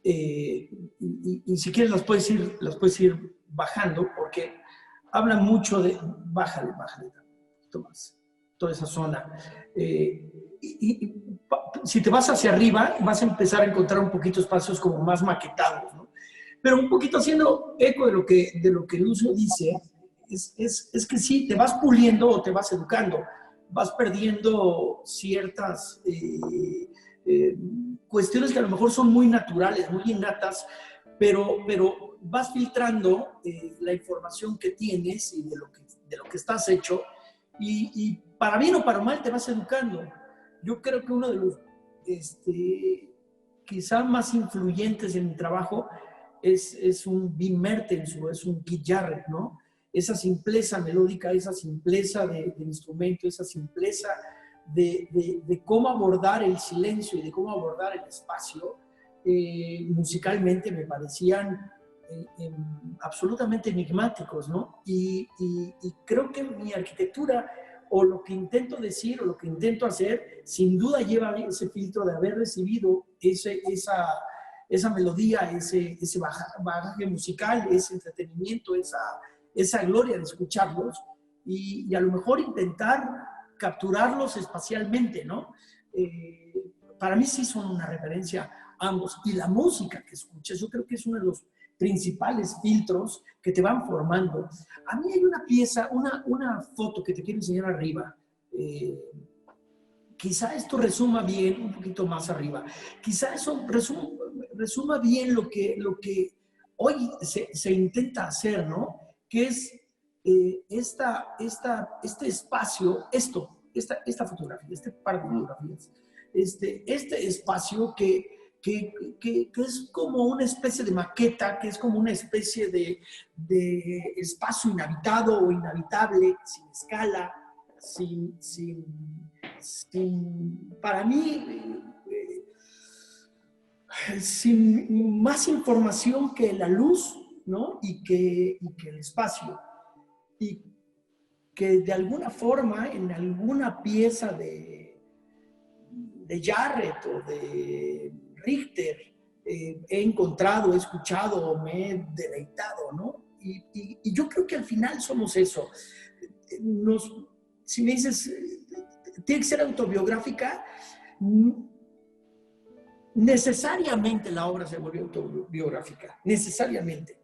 y si quieres las puedes ir bajando, porque habla mucho de... Bájale, un poquito más, toda esa zona. Si te vas hacia arriba, vas a empezar a encontrar un poquito espacios como más maquetados, ¿no? Pero un poquito haciendo eco de lo que Lucio dice, es que sí, te vas puliendo o te vas educando, vas perdiendo ciertas cuestiones que a lo mejor son muy naturales, muy innatas, pero vas filtrando la información que tienes y de lo que estás hecho, y para bien o para mal te vas educando. Yo creo que uno de los quizá más influyentes en mi trabajo es un Wim Mertens o es un Keith Jarrett, ¿no? Esa simpleza melódica, esa simpleza de instrumento, esa simpleza de cómo abordar el silencio y de cómo abordar el espacio, musicalmente me parecían absolutamente enigmáticos, ¿no? Y creo que mi arquitectura, o lo que intento decir, o lo que intento hacer, sin duda lleva ese filtro de haber recibido esa melodía, ese bagaje musical, ese entretenimiento, esa gloria de escucharlos, y a lo mejor intentar capturarlos espacialmente, ¿no? Para mí sí son una referencia ambos. Y la música que escuchas, yo creo que es uno de los principales filtros que te van formando. A mí hay una pieza, una foto que te quiero enseñar arriba. Quizá esto resuma bien, un poquito más arriba. Quizá eso resuma bien lo que hoy se intenta hacer, ¿no? Que es este espacio, esta fotografía, este par de fotografías, este espacio que es como una especie de maqueta, que es como una especie de espacio inhabitado o inhabitable, sin escala, para mí, sin más información que la luz, ¿no? Y que el espacio. Y que de alguna forma, en alguna pieza de Jarrett o de Richter, he encontrado, he escuchado o me he deleitado, ¿no? Y yo creo que al final somos eso. Si me dices, tiene que ser autobiográfica, necesariamente la obra se vuelve autobiográfica, necesariamente.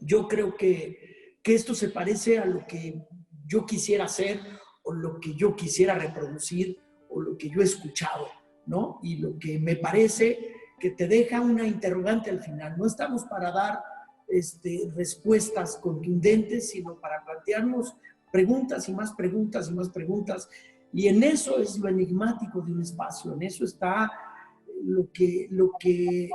Yo creo que esto se parece a lo que yo quisiera hacer o lo que yo quisiera reproducir o lo que yo he escuchado, ¿no? Y lo que me parece que te deja una interrogante al final. No estamos para dar respuestas contundentes, sino para plantearnos preguntas y más preguntas y más preguntas. Y en eso es lo enigmático de un espacio, en eso está lo que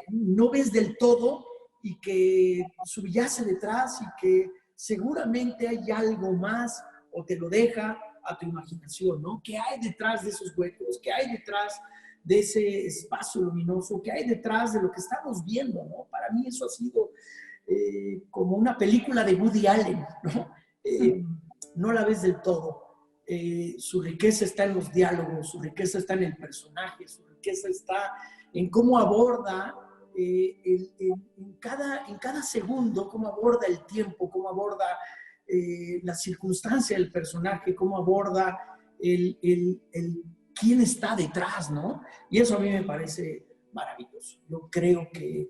no ves del todo y que subyace detrás y que seguramente hay algo más o te lo deja a tu imaginación, ¿no? ¿Qué hay detrás de esos huecos? ¿Qué hay detrás de ese espacio luminoso? ¿Qué hay detrás de lo que estamos viendo, ¿no? Para mí eso ha sido como una película de Woody Allen, ¿no? No la ves del todo. Su riqueza está en los diálogos, su riqueza está en el personaje, su riqueza está en cómo aborda en cada segundo, cómo aborda el tiempo, cómo aborda la circunstancia del personaje, cómo aborda quién está detrás, ¿no? Y eso a mí me parece maravilloso. Yo creo que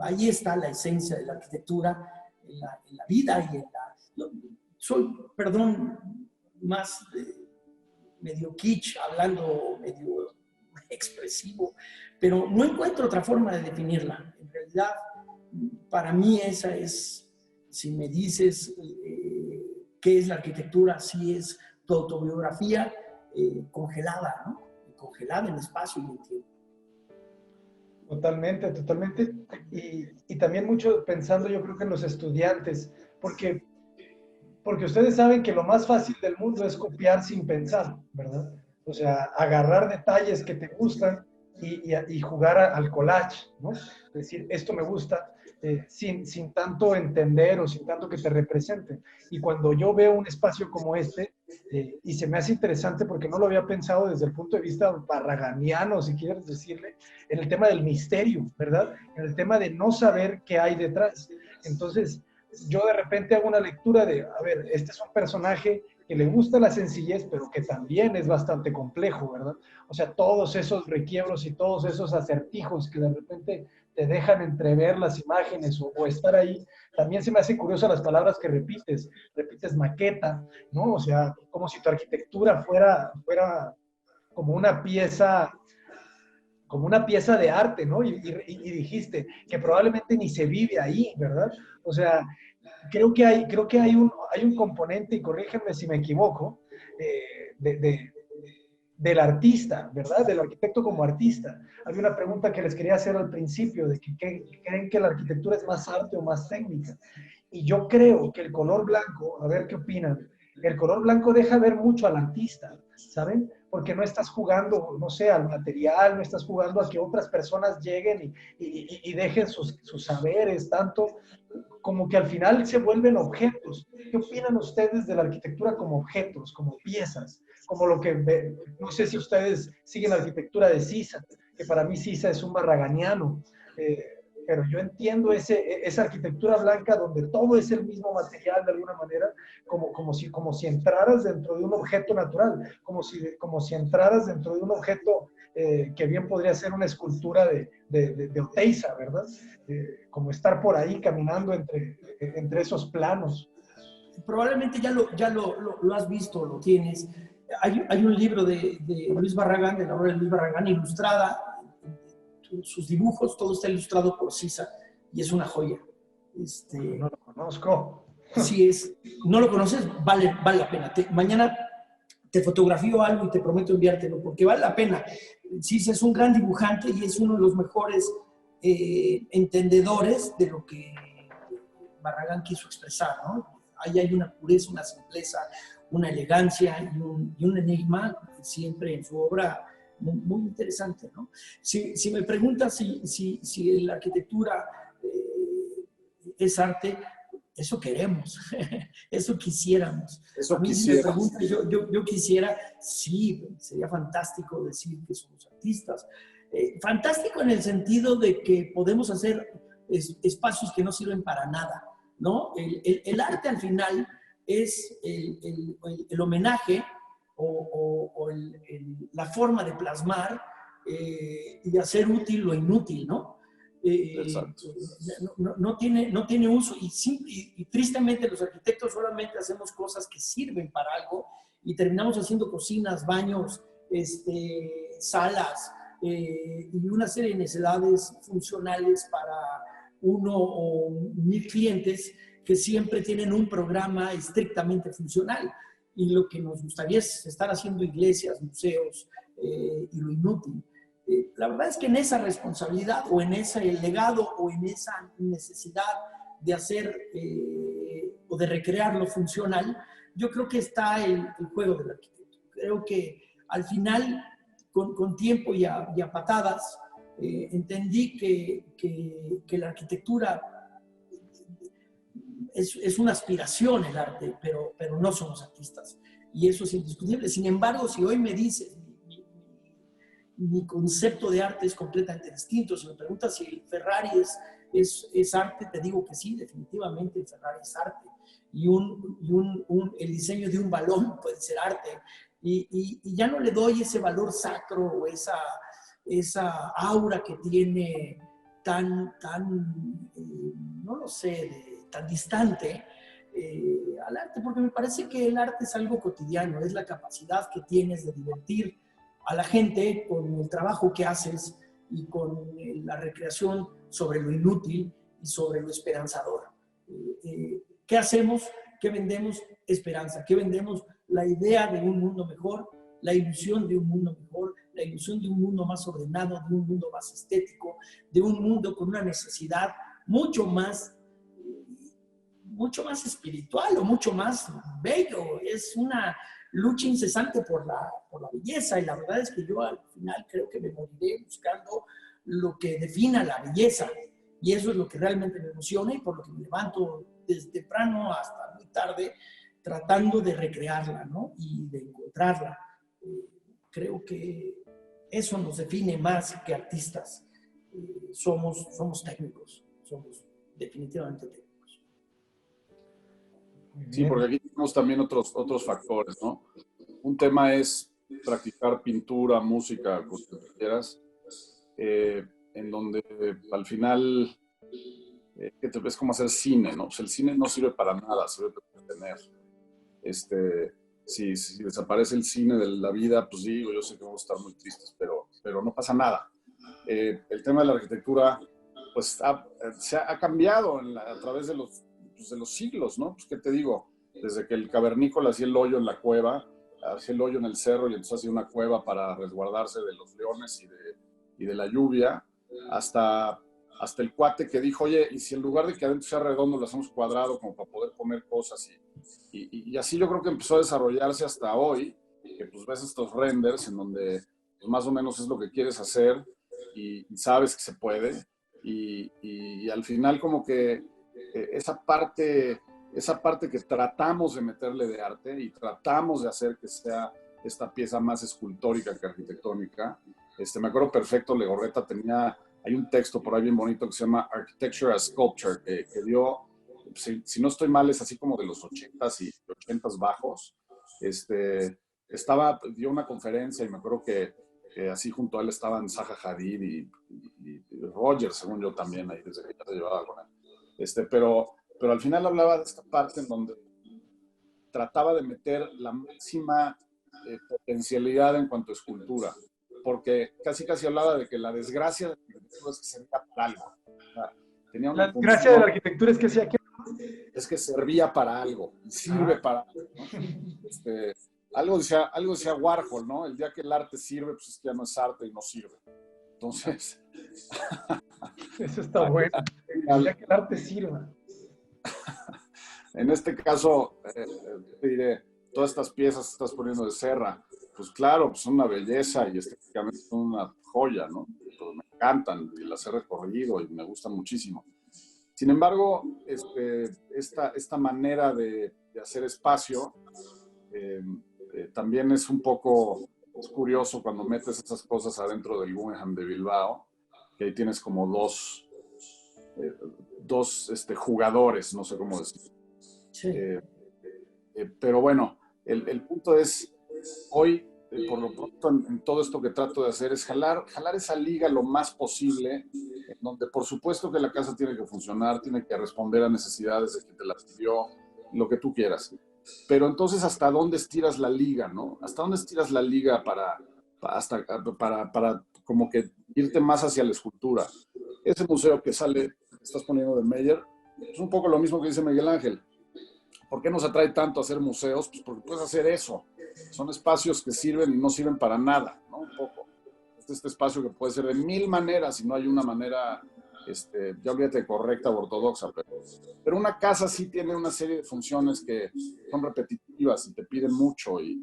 ahí está la esencia de la arquitectura en la vida y en la... Soy, perdón, más medio kitsch, hablando medio expresivo, pero no encuentro otra forma de definirla. En realidad, para mí esa es, si me dices qué es la arquitectura, sí es tu autobiografía congelada, ¿no? Congelada en espacio y en tiempo. Totalmente, totalmente. Y también mucho pensando, yo creo que en los estudiantes, porque ustedes saben que lo más fácil del mundo es copiar sin pensar, ¿verdad? O sea, agarrar detalles que te gustan y jugar al collage, ¿no? Es decir, esto me gusta, sin tanto entender o sin tanto que te represente. Y cuando yo veo un espacio como este, y se me hace interesante porque no lo había pensado desde el punto de vista barraganiano, si quieres decirle, en el tema del misterio, ¿verdad? En el tema de no saber qué hay detrás. Entonces, yo de repente hago una lectura de, a ver, este es un personaje que le gusta la sencillez, pero que también es bastante complejo, ¿verdad? O sea, todos esos requiebros y todos esos acertijos que de repente te dejan entrever las imágenes o estar ahí. También se me hace curiosa las palabras que repites maqueta, ¿no? O sea, como si tu arquitectura fuera como una pieza de arte, ¿no? Y dijiste que probablemente ni se vive ahí, ¿verdad? O sea, creo que hay un componente, y corrígenme si me equivoco, del artista, ¿verdad? Del arquitecto como artista. Había una pregunta que les quería hacer al principio, de que creen que la arquitectura es más arte o más técnica. Y yo creo que el color blanco, a ver qué opinan, el color blanco deja ver mucho al artista, ¿saben? Porque no estás jugando, no sé, al material, no estás jugando a que otras personas lleguen y dejen sus saberes, tanto como que al final se vuelven objetos. ¿Qué opinan ustedes de la arquitectura como objetos, como piezas? Como lo que, no sé si ustedes siguen la arquitectura de Sisa, que para mí Sisa es un barraganiano, pero yo entiendo esa arquitectura blanca donde todo es el mismo material de alguna manera, como si entraras dentro de un objeto natural, como si entraras dentro de un objeto que bien podría ser una escultura de Oteiza, ¿verdad? Como estar por ahí caminando entre esos planos. Probablemente ya lo has visto, lo tienes. Hay un libro de Luis Barragán, de la obra de Luis Barragán, ilustrada, sus dibujos, todo está ilustrado por Sisa y es una joya. No lo conozco. Si no lo conoces, vale la pena. Mañana te fotografío algo y te prometo enviártelo, porque vale la pena. Sisa es un gran dibujante y es uno de los mejores entendedores de lo que Barragán quiso expresar, ¿no? Ahí hay una pureza, una simpleza, una elegancia y un enigma siempre en su obra muy, muy interesante, ¿no? Si me preguntas si la arquitectura es arte, eso queremos, eso quisiéramos. Eso a mí quisiera. Si me preguntas, yo quisiera, sí, sería fantástico decir que somos artistas. Fantástico en el sentido de que podemos hacer espacios que no sirven para nada, ¿no? El arte al final es el homenaje o la forma de plasmar y de hacer útil lo inútil, ¿no? No tiene uso y tristemente los arquitectos solamente hacemos cosas que sirven para algo y terminamos haciendo cocinas, baños, salas y una serie de necesidades funcionales para 1 o 1000 clientes que siempre tienen un programa estrictamente funcional. Y lo que nos gustaría es estar haciendo iglesias, museos y lo inútil. La verdad es que en esa responsabilidad o en ese legado o en esa necesidad de hacer o de recrear lo funcional, yo creo que está el juego del arquitecto. Creo que al final, con tiempo y a patadas, entendí que la arquitectura es una aspiración el arte, pero no somos artistas. Y eso es indiscutible. Sin embargo, si hoy me dices, mi concepto de arte es completamente distinto. Si me preguntas si el Ferrari es arte, te digo que sí, definitivamente el Ferrari es arte. Y el diseño de un balón puede ser arte. Y ya no le doy ese valor sacro o esa aura que tiene tan no lo sé, tan distante al arte, porque me parece que el arte es algo cotidiano, es la capacidad que tienes de divertir a la gente con el trabajo que haces y con la recreación sobre lo inútil y sobre lo esperanzador. ¿Qué hacemos? ¿Qué vendemos? Esperanza. ¿Qué vendemos? La idea de un mundo mejor, la ilusión de un mundo mejor, la ilusión de un mundo más ordenado, de un mundo más estético, de un mundo con una necesidad mucho más espiritual o mucho más bello. Es una lucha incesante por la belleza y la verdad es que yo al final creo que me moriré buscando lo que defina la belleza y eso es lo que realmente me emociona y por lo que me levanto desde temprano hasta muy tarde tratando de recrearla, ¿no? Y de encontrarla. Creo que eso nos define más que artistas. Somos técnicos, somos definitivamente técnicos. Sí, porque aquí tenemos también otros factores, ¿no? Un tema es practicar pintura, música, lo que quieras, en donde al final que te ves como hacer cine, ¿no? Pues el cine no sirve para nada, sirve para entretener. Si desaparece el cine de la vida, pues digo, yo sé que vamos a estar muy tristes, pero no pasa nada. El tema de la arquitectura, pues se ha cambiado a través de los siglos, ¿no? Pues, ¿qué te digo? Desde que el cavernícola hacía el hoyo en la cueva, hacía el hoyo en el cerro y entonces hacía una cueva para resguardarse de los leones y de la lluvia, hasta el cuate que dijo, oye, y si en lugar de que adentro sea redondo lo hacemos cuadrado como para poder comer cosas y así yo creo que empezó a desarrollarse hasta hoy, que pues ves estos renders en donde pues, más o menos es lo que quieres hacer y sabes que se puede y al final como que esa parte que tratamos de meterle de arte y tratamos de hacer que sea esta pieza más escultórica que arquitectónica. Me acuerdo perfecto, Legorreta hay un texto por ahí bien bonito que se llama Architecture as Sculpture, que dio, si no estoy mal, es así como de los 80s y 80s bajos. Dio una conferencia y me acuerdo que así junto a él estaban Zaha Hadid y Roger, según yo también, ahí desde que ya se llevaba con él. Pero al final hablaba de esta parte en donde trataba de meter la máxima potencialidad en cuanto a escultura, porque casi hablaba de que la desgracia es que servía para algo. O sea, tenía una La gracia de la arquitectura es que sea que... Es que servía para algo y sirve para algo, ¿no? Algo decía Warhol, ¿no? El día que el arte sirve, pues es que ya no es arte y no sirve. Entonces... Eso está bueno. El día que el arte sirva. En este caso, te diré, todas estas piezas que estás poniendo de Serra, pues claro, pues son una belleza y estéticamente son una joya, ¿no? Pues me encantan y las he recorrido y me gustan muchísimo. Sin embargo, esta manera de hacer espacio también es un poco curioso cuando metes esas cosas adentro del Guggenheim de Bilbao, que ahí tienes como dos jugadores, no sé cómo decir. Sí. Pero bueno, el punto es, hoy, por lo pronto, en todo esto que trato de hacer es jalar esa liga lo más posible, en donde por supuesto que la casa tiene que funcionar, tiene que responder a necesidades de quien te la pidió, lo que tú quieras. Pero entonces, ¿hasta dónde estiras la liga, no? ¿Hasta dónde estiras la liga para como que irte más hacia la escultura? Ese museo que estás poniendo de Meyer, es un poco lo mismo que dice Miguel Ángel. ¿Por qué nos atrae tanto a hacer museos? Pues porque puedes hacer eso. Son espacios que sirven y no sirven para nada, ¿no? Un poco. Este espacio que puede ser de 1000 maneras y no hay una manera, ya olvídate, correcta o ortodoxa, pero una casa sí tiene una serie de funciones que son repetitivas y te piden mucho y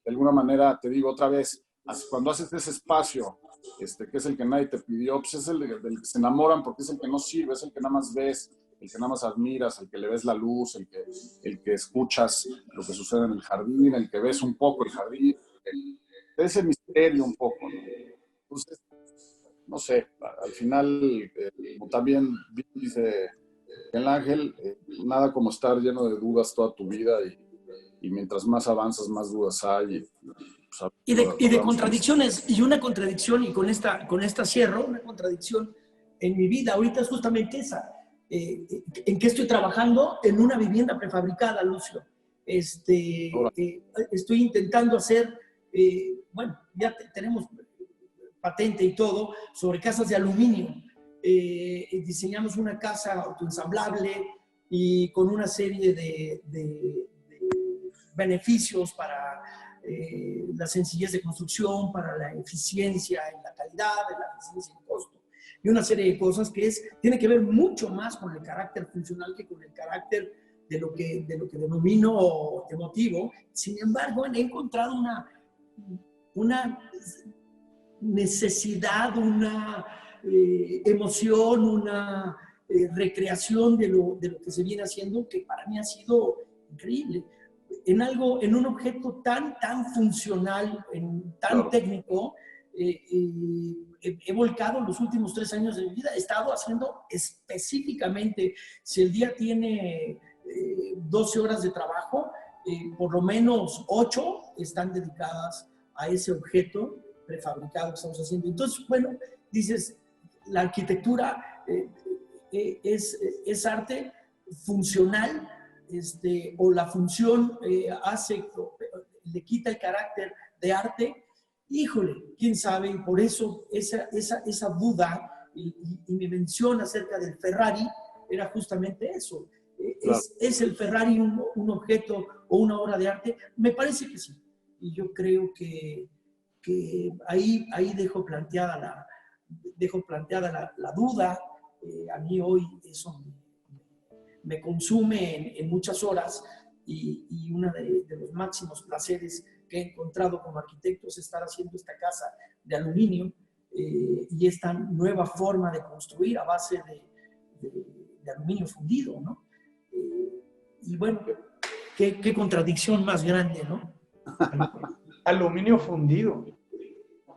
de alguna manera, te digo otra vez, cuando haces ese espacio, que es el que nadie te pidió, pues es el del que se enamoran porque es el que no sirve, es el que nada más ves, el que nada más admiras, el que le ves la luz, el que escuchas lo que sucede en el jardín, el que ves un poco el jardín, ese misterio un poco, ¿no? Entonces, no sé, al final, como también dice el Ángel, nada como estar lleno de dudas toda tu vida y mientras más avanzas, más dudas hay. Y de contradicciones, y una contradicción, y con esta cierro, una contradicción en mi vida ahorita es justamente esa. ¿En qué estoy trabajando? En una vivienda prefabricada, Lucio. Estoy intentando hacer, bueno, ya tenemos patente y todo, sobre casas de aluminio. Diseñamos una casa autoensamblable y con una serie de beneficios para la sencillez de construcción, para la eficiencia en la calidad, la eficiencia en costo, y una serie de cosas que tiene que ver mucho más con el carácter funcional que con el carácter de lo que denomino emotivo. Sin embargo, he encontrado una necesidad, una emoción, una recreación de lo que se viene haciendo, que para mí ha sido increíble. En un objeto tan funcional, tan técnico, he volcado los últimos 3 años de mi vida. He estado haciendo específicamente, si el día tiene 12 horas de trabajo, por lo menos 8 están dedicadas a ese objeto prefabricado que estamos haciendo. Entonces, bueno, dices, la arquitectura es arte funcional, o la función le quita el carácter de arte. Híjole, quién sabe, y por eso esa duda y mi mención acerca del Ferrari era justamente eso. Claro. ¿Es el Ferrari un objeto o una obra de arte? Me parece que sí. Y yo creo que ahí dejo planteada la duda. A mí hoy eso me consume en muchas horas y uno de los máximos placeres que he encontrado como arquitecto es estar haciendo esta casa de aluminio y esta nueva forma de construir a base de aluminio fundido, ¿no? Y bueno, qué contradicción más grande, ¿no? Aluminio fundido.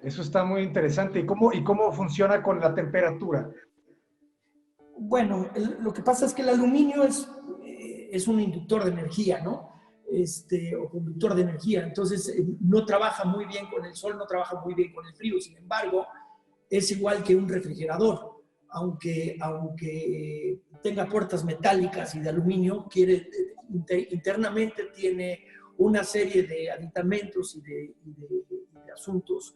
Eso está muy interesante. ¿Y cómo funciona con la temperatura? Bueno, lo que pasa es que el aluminio es un inductor de energía, ¿no? O conductor de energía. Entonces, no trabaja muy bien con el sol, no trabaja muy bien con el frío. Sin embargo, es igual que un refrigerador. Aunque tenga puertas metálicas y de aluminio, internamente tiene una serie de aditamentos y de asuntos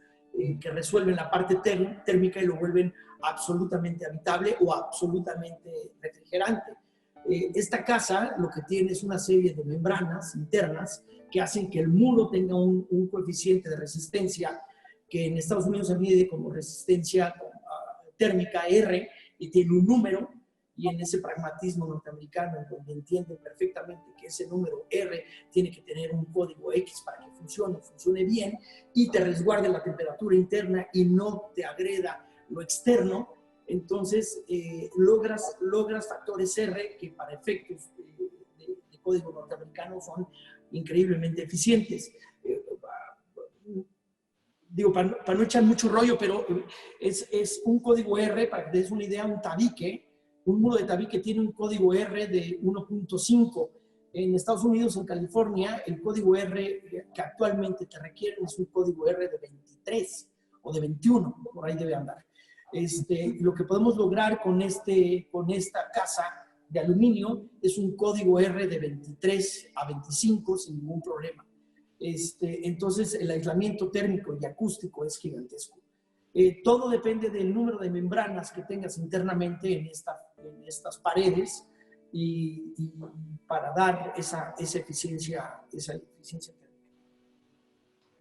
que resuelven la parte térmica y lo vuelven absolutamente habitable o absolutamente refrigerante. Esta casa lo que tiene es una serie de membranas internas que hacen que el muro tenga un coeficiente de resistencia que en Estados Unidos se mide como resistencia térmica R y tiene un número, y en ese pragmatismo norteamericano, en donde entienden perfectamente que ese número R tiene que tener un código X para que funcione bien y te resguarde la temperatura interna y no te agreda lo externo, entonces logras factores R que para efectos de código norteamericano son increíblemente eficientes. Digo, para no echar mucho rollo, pero es un código R, para que te des una idea, un muro de tabique tiene un código R de 1.5. En Estados Unidos, en California, el código R que actualmente te requieren es un código R de 23 o de 21, por ahí debe andar. Lo que podemos lograr con esta casa de aluminio es un código R de 23 a 25 sin ningún problema. Entonces, el aislamiento térmico y acústico es gigantesco. Todo depende del número de membranas que tengas internamente en estas paredes y para dar esa eficiencia térmica.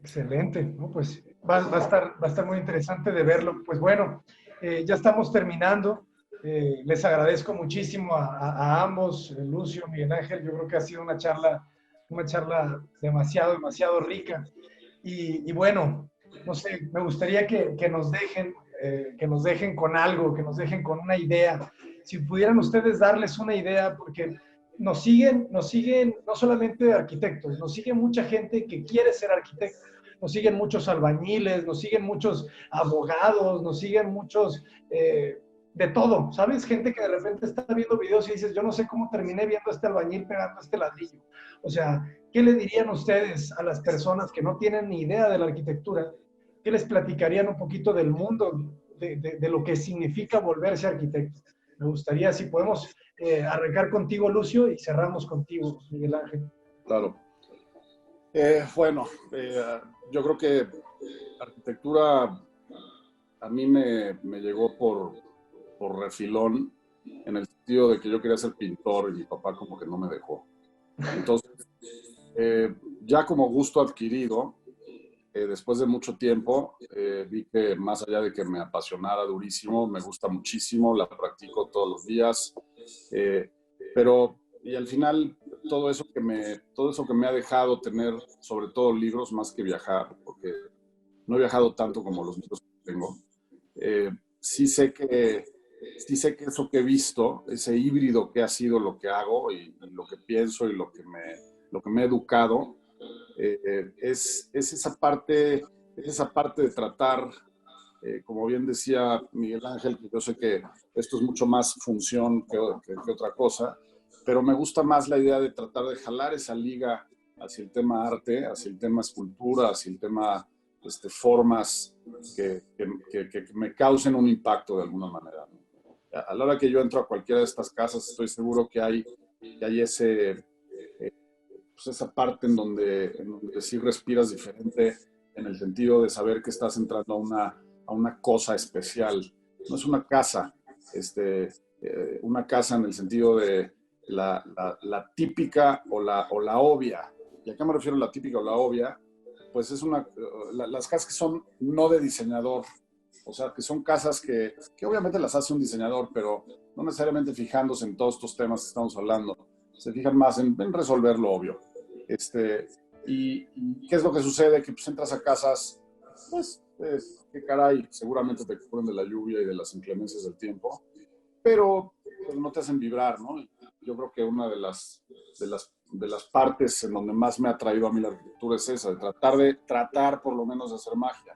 Excelente, ¿no? Pues va a estar muy interesante de verlo. Pues bueno, ya estamos terminando. Les agradezco muchísimo a ambos, Lucio, Miguel Ángel. Yo creo que ha sido una charla demasiado rica. Y bueno, no sé, me gustaría que nos dejen con algo, que nos dejen con una idea. Si pudieran ustedes darles una idea, porque nos siguen no solamente arquitectos, nos sigue mucha gente que quiere ser arquitecto, nos siguen muchos albañiles, nos siguen muchos abogados, nos siguen muchos de todo, ¿sabes? Gente que de repente está viendo videos y dices, yo no sé cómo terminé viendo a este albañil pegando este ladrillo. O sea, ¿qué le dirían ustedes a las personas que no tienen ni idea de la arquitectura? ¿Qué les platicarían un poquito del mundo, de lo que significa volverse arquitecto? Me gustaría, si podemos, arrancar contigo, Lucio, y cerramos contigo, Miguel Ángel. Claro. Bueno, yo creo que arquitectura a mí me llegó por refilón, en el sentido de que yo quería ser pintor y mi papá como que no me dejó. Entonces, ya como gusto adquirido, después de mucho tiempo, vi que más allá de que me apasionara durísimo, me gusta muchísimo, la practico todos los días, y al final todo eso que me ha dejado tener, sobre todo libros, más que viajar, porque no he viajado tanto como los libros que tengo, sí sé que eso que he visto, ese híbrido que ha sido lo que hago y lo que pienso y lo que me he educado, es esa parte de tratar, como bien decía Miguel Ángel, que yo sé que esto es mucho más función que otra cosa, pero me gusta más la idea de tratar de jalar esa liga hacia el tema arte, hacia el tema escultura, hacia el tema formas que me causen un impacto de alguna manera, ¿no? A la hora que yo entro a cualquiera de estas casas, estoy seguro que hay esa parte en donde sí respiras diferente, en el sentido de saber que estás entrando a una cosa especial. No es una casa, una casa en el sentido de la típica o la obvia. ¿Y a qué me refiero a la típica o la obvia? Pues las casas que son no de diseñador, o sea, que son casas que obviamente las hace un diseñador, pero no necesariamente fijándose en todos estos temas que estamos hablando. Se fijan más en resolver lo obvio. ¿Y qué es lo que sucede? Que pues entras a casas, pues, que caray, seguramente te cubren de la lluvia y de las inclemencias del tiempo, pero pues, no te hacen vibrar, ¿no? Yo creo que una de las partes en donde más me ha traído a mí la arquitectura es esa, de tratar por lo menos de hacer magia,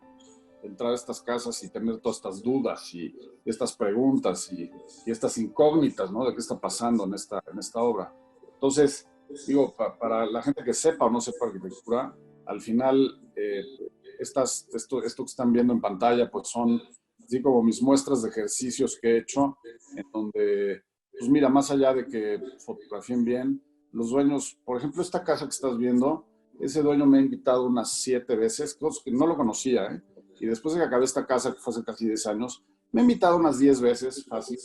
entrar a estas casas y tener todas estas dudas y estas preguntas y estas incógnitas, ¿no? De qué está pasando en esta obra. Entonces, digo, para la gente que sepa o no sepa arquitectura, al final, esto que están viendo en pantalla, pues son así como mis muestras de ejercicios que he hecho, en donde, pues mira, más allá de que fotografíen bien, los dueños, por ejemplo, esta casa que estás viendo, ese dueño me ha invitado unas 7 veces, cosas que no lo conocía, ¿eh? Y después de que acabé esta casa, que fue hace casi 10 años, me he invitado unas 10 veces, fácil,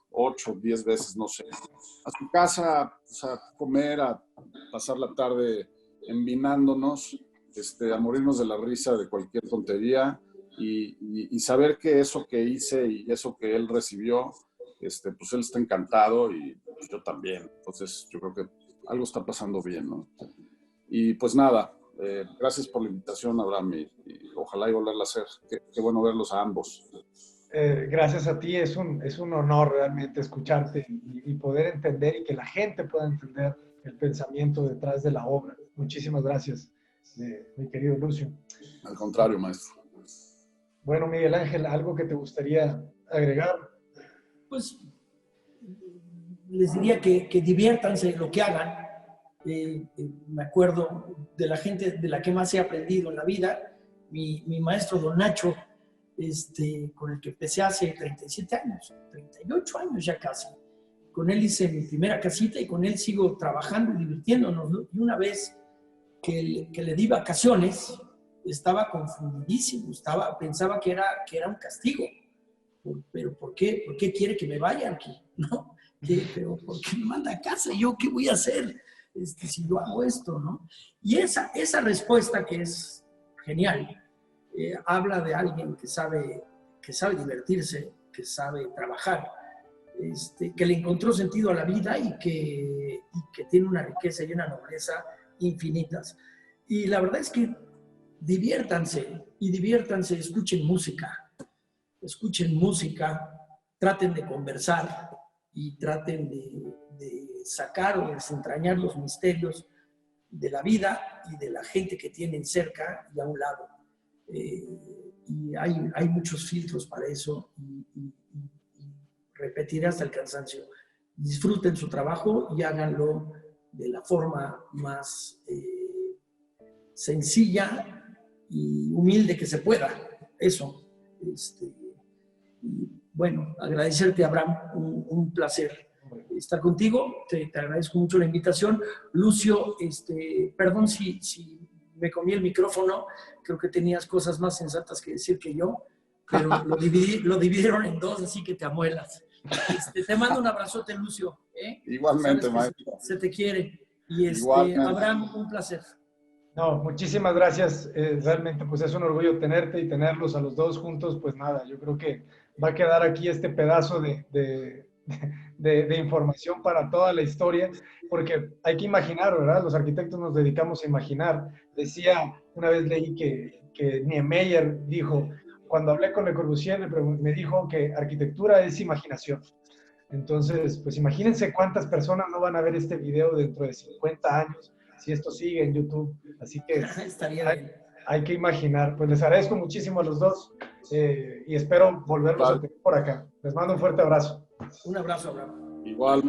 8, 10 veces, no sé, a su casa, pues, a comer, a pasar la tarde envinándonos, a morirnos de la risa de cualquier tontería y saber que eso que hice y eso que él recibió, pues él está encantado y pues, yo también. Entonces yo creo que algo está pasando bien, ¿no? Y pues nada, gracias por la invitación, Abraham, y ojalá y volverla a hacer. Qué bueno verlos a ambos. Gracias a ti, es un honor realmente escucharte y poder entender y que la gente pueda entender el pensamiento detrás de la obra. Muchísimas gracias, mi querido Lucio. Al contrario, maestro. Bueno, Miguel Ángel, ¿algo que te gustaría agregar? Pues les diría que diviértanse en lo que hagan. Me acuerdo de la gente de la que más he aprendido en la vida, mi maestro Don Nacho, con el que empecé hace 37 años, 38 años ya casi. Con él hice mi primera casita y con él sigo trabajando y divirtiéndonos, ¿no? Y una vez que le di vacaciones, estaba confundidísimo, pensaba que era un castigo. Pero ¿por qué quiere que me vaya aquí? ¿No? Pero ¿por qué me manda a casa? ¿Yo qué voy a hacer si yo hago esto? ¿No? Y esa respuesta, que es genial, habla de alguien que sabe divertirse, que sabe trabajar, que le encontró sentido a la vida y que tiene una riqueza y una nobleza infinitas. Y la verdad es que diviértanse, escuchen música, traten de conversar y traten de sacar o desentrañar los misterios de la vida y de la gente que tienen cerca y a un lado. Y hay muchos filtros para eso y repetiré hasta el cansancio. Disfruten su trabajo y háganlo de la forma más sencilla y humilde que se pueda. Eso. Bueno, agradecerte, Abraham, un placer estar contigo. Te agradezco mucho la invitación. Lucio, perdón si me comí el micrófono, creo que tenías cosas más sensatas que decir que yo, pero lo dividieron en dos, así que te amuelas. Te mando un abrazote, Lucio. Igualmente, maestro. Se te quiere. Y Abraham, un placer. No, muchísimas gracias. Realmente, pues es un orgullo tenerte y tenerlos a los dos juntos. Pues nada, yo creo que va a quedar aquí este pedazo de información para toda la historia, porque hay que imaginar, ¿verdad? Los arquitectos nos dedicamos a imaginar. Decía, una vez leí que Niemeyer dijo, cuando hablé con Le Corbusier, me dijo que arquitectura es imaginación. Entonces, pues imagínense cuántas personas no van a ver este video dentro de 50 años, si esto sigue en YouTube. Así que hay que imaginar. Pues les agradezco muchísimo a los dos y espero volverlos a tener por acá. Les mando un fuerte abrazo. Un abrazo, Abraham. Igual.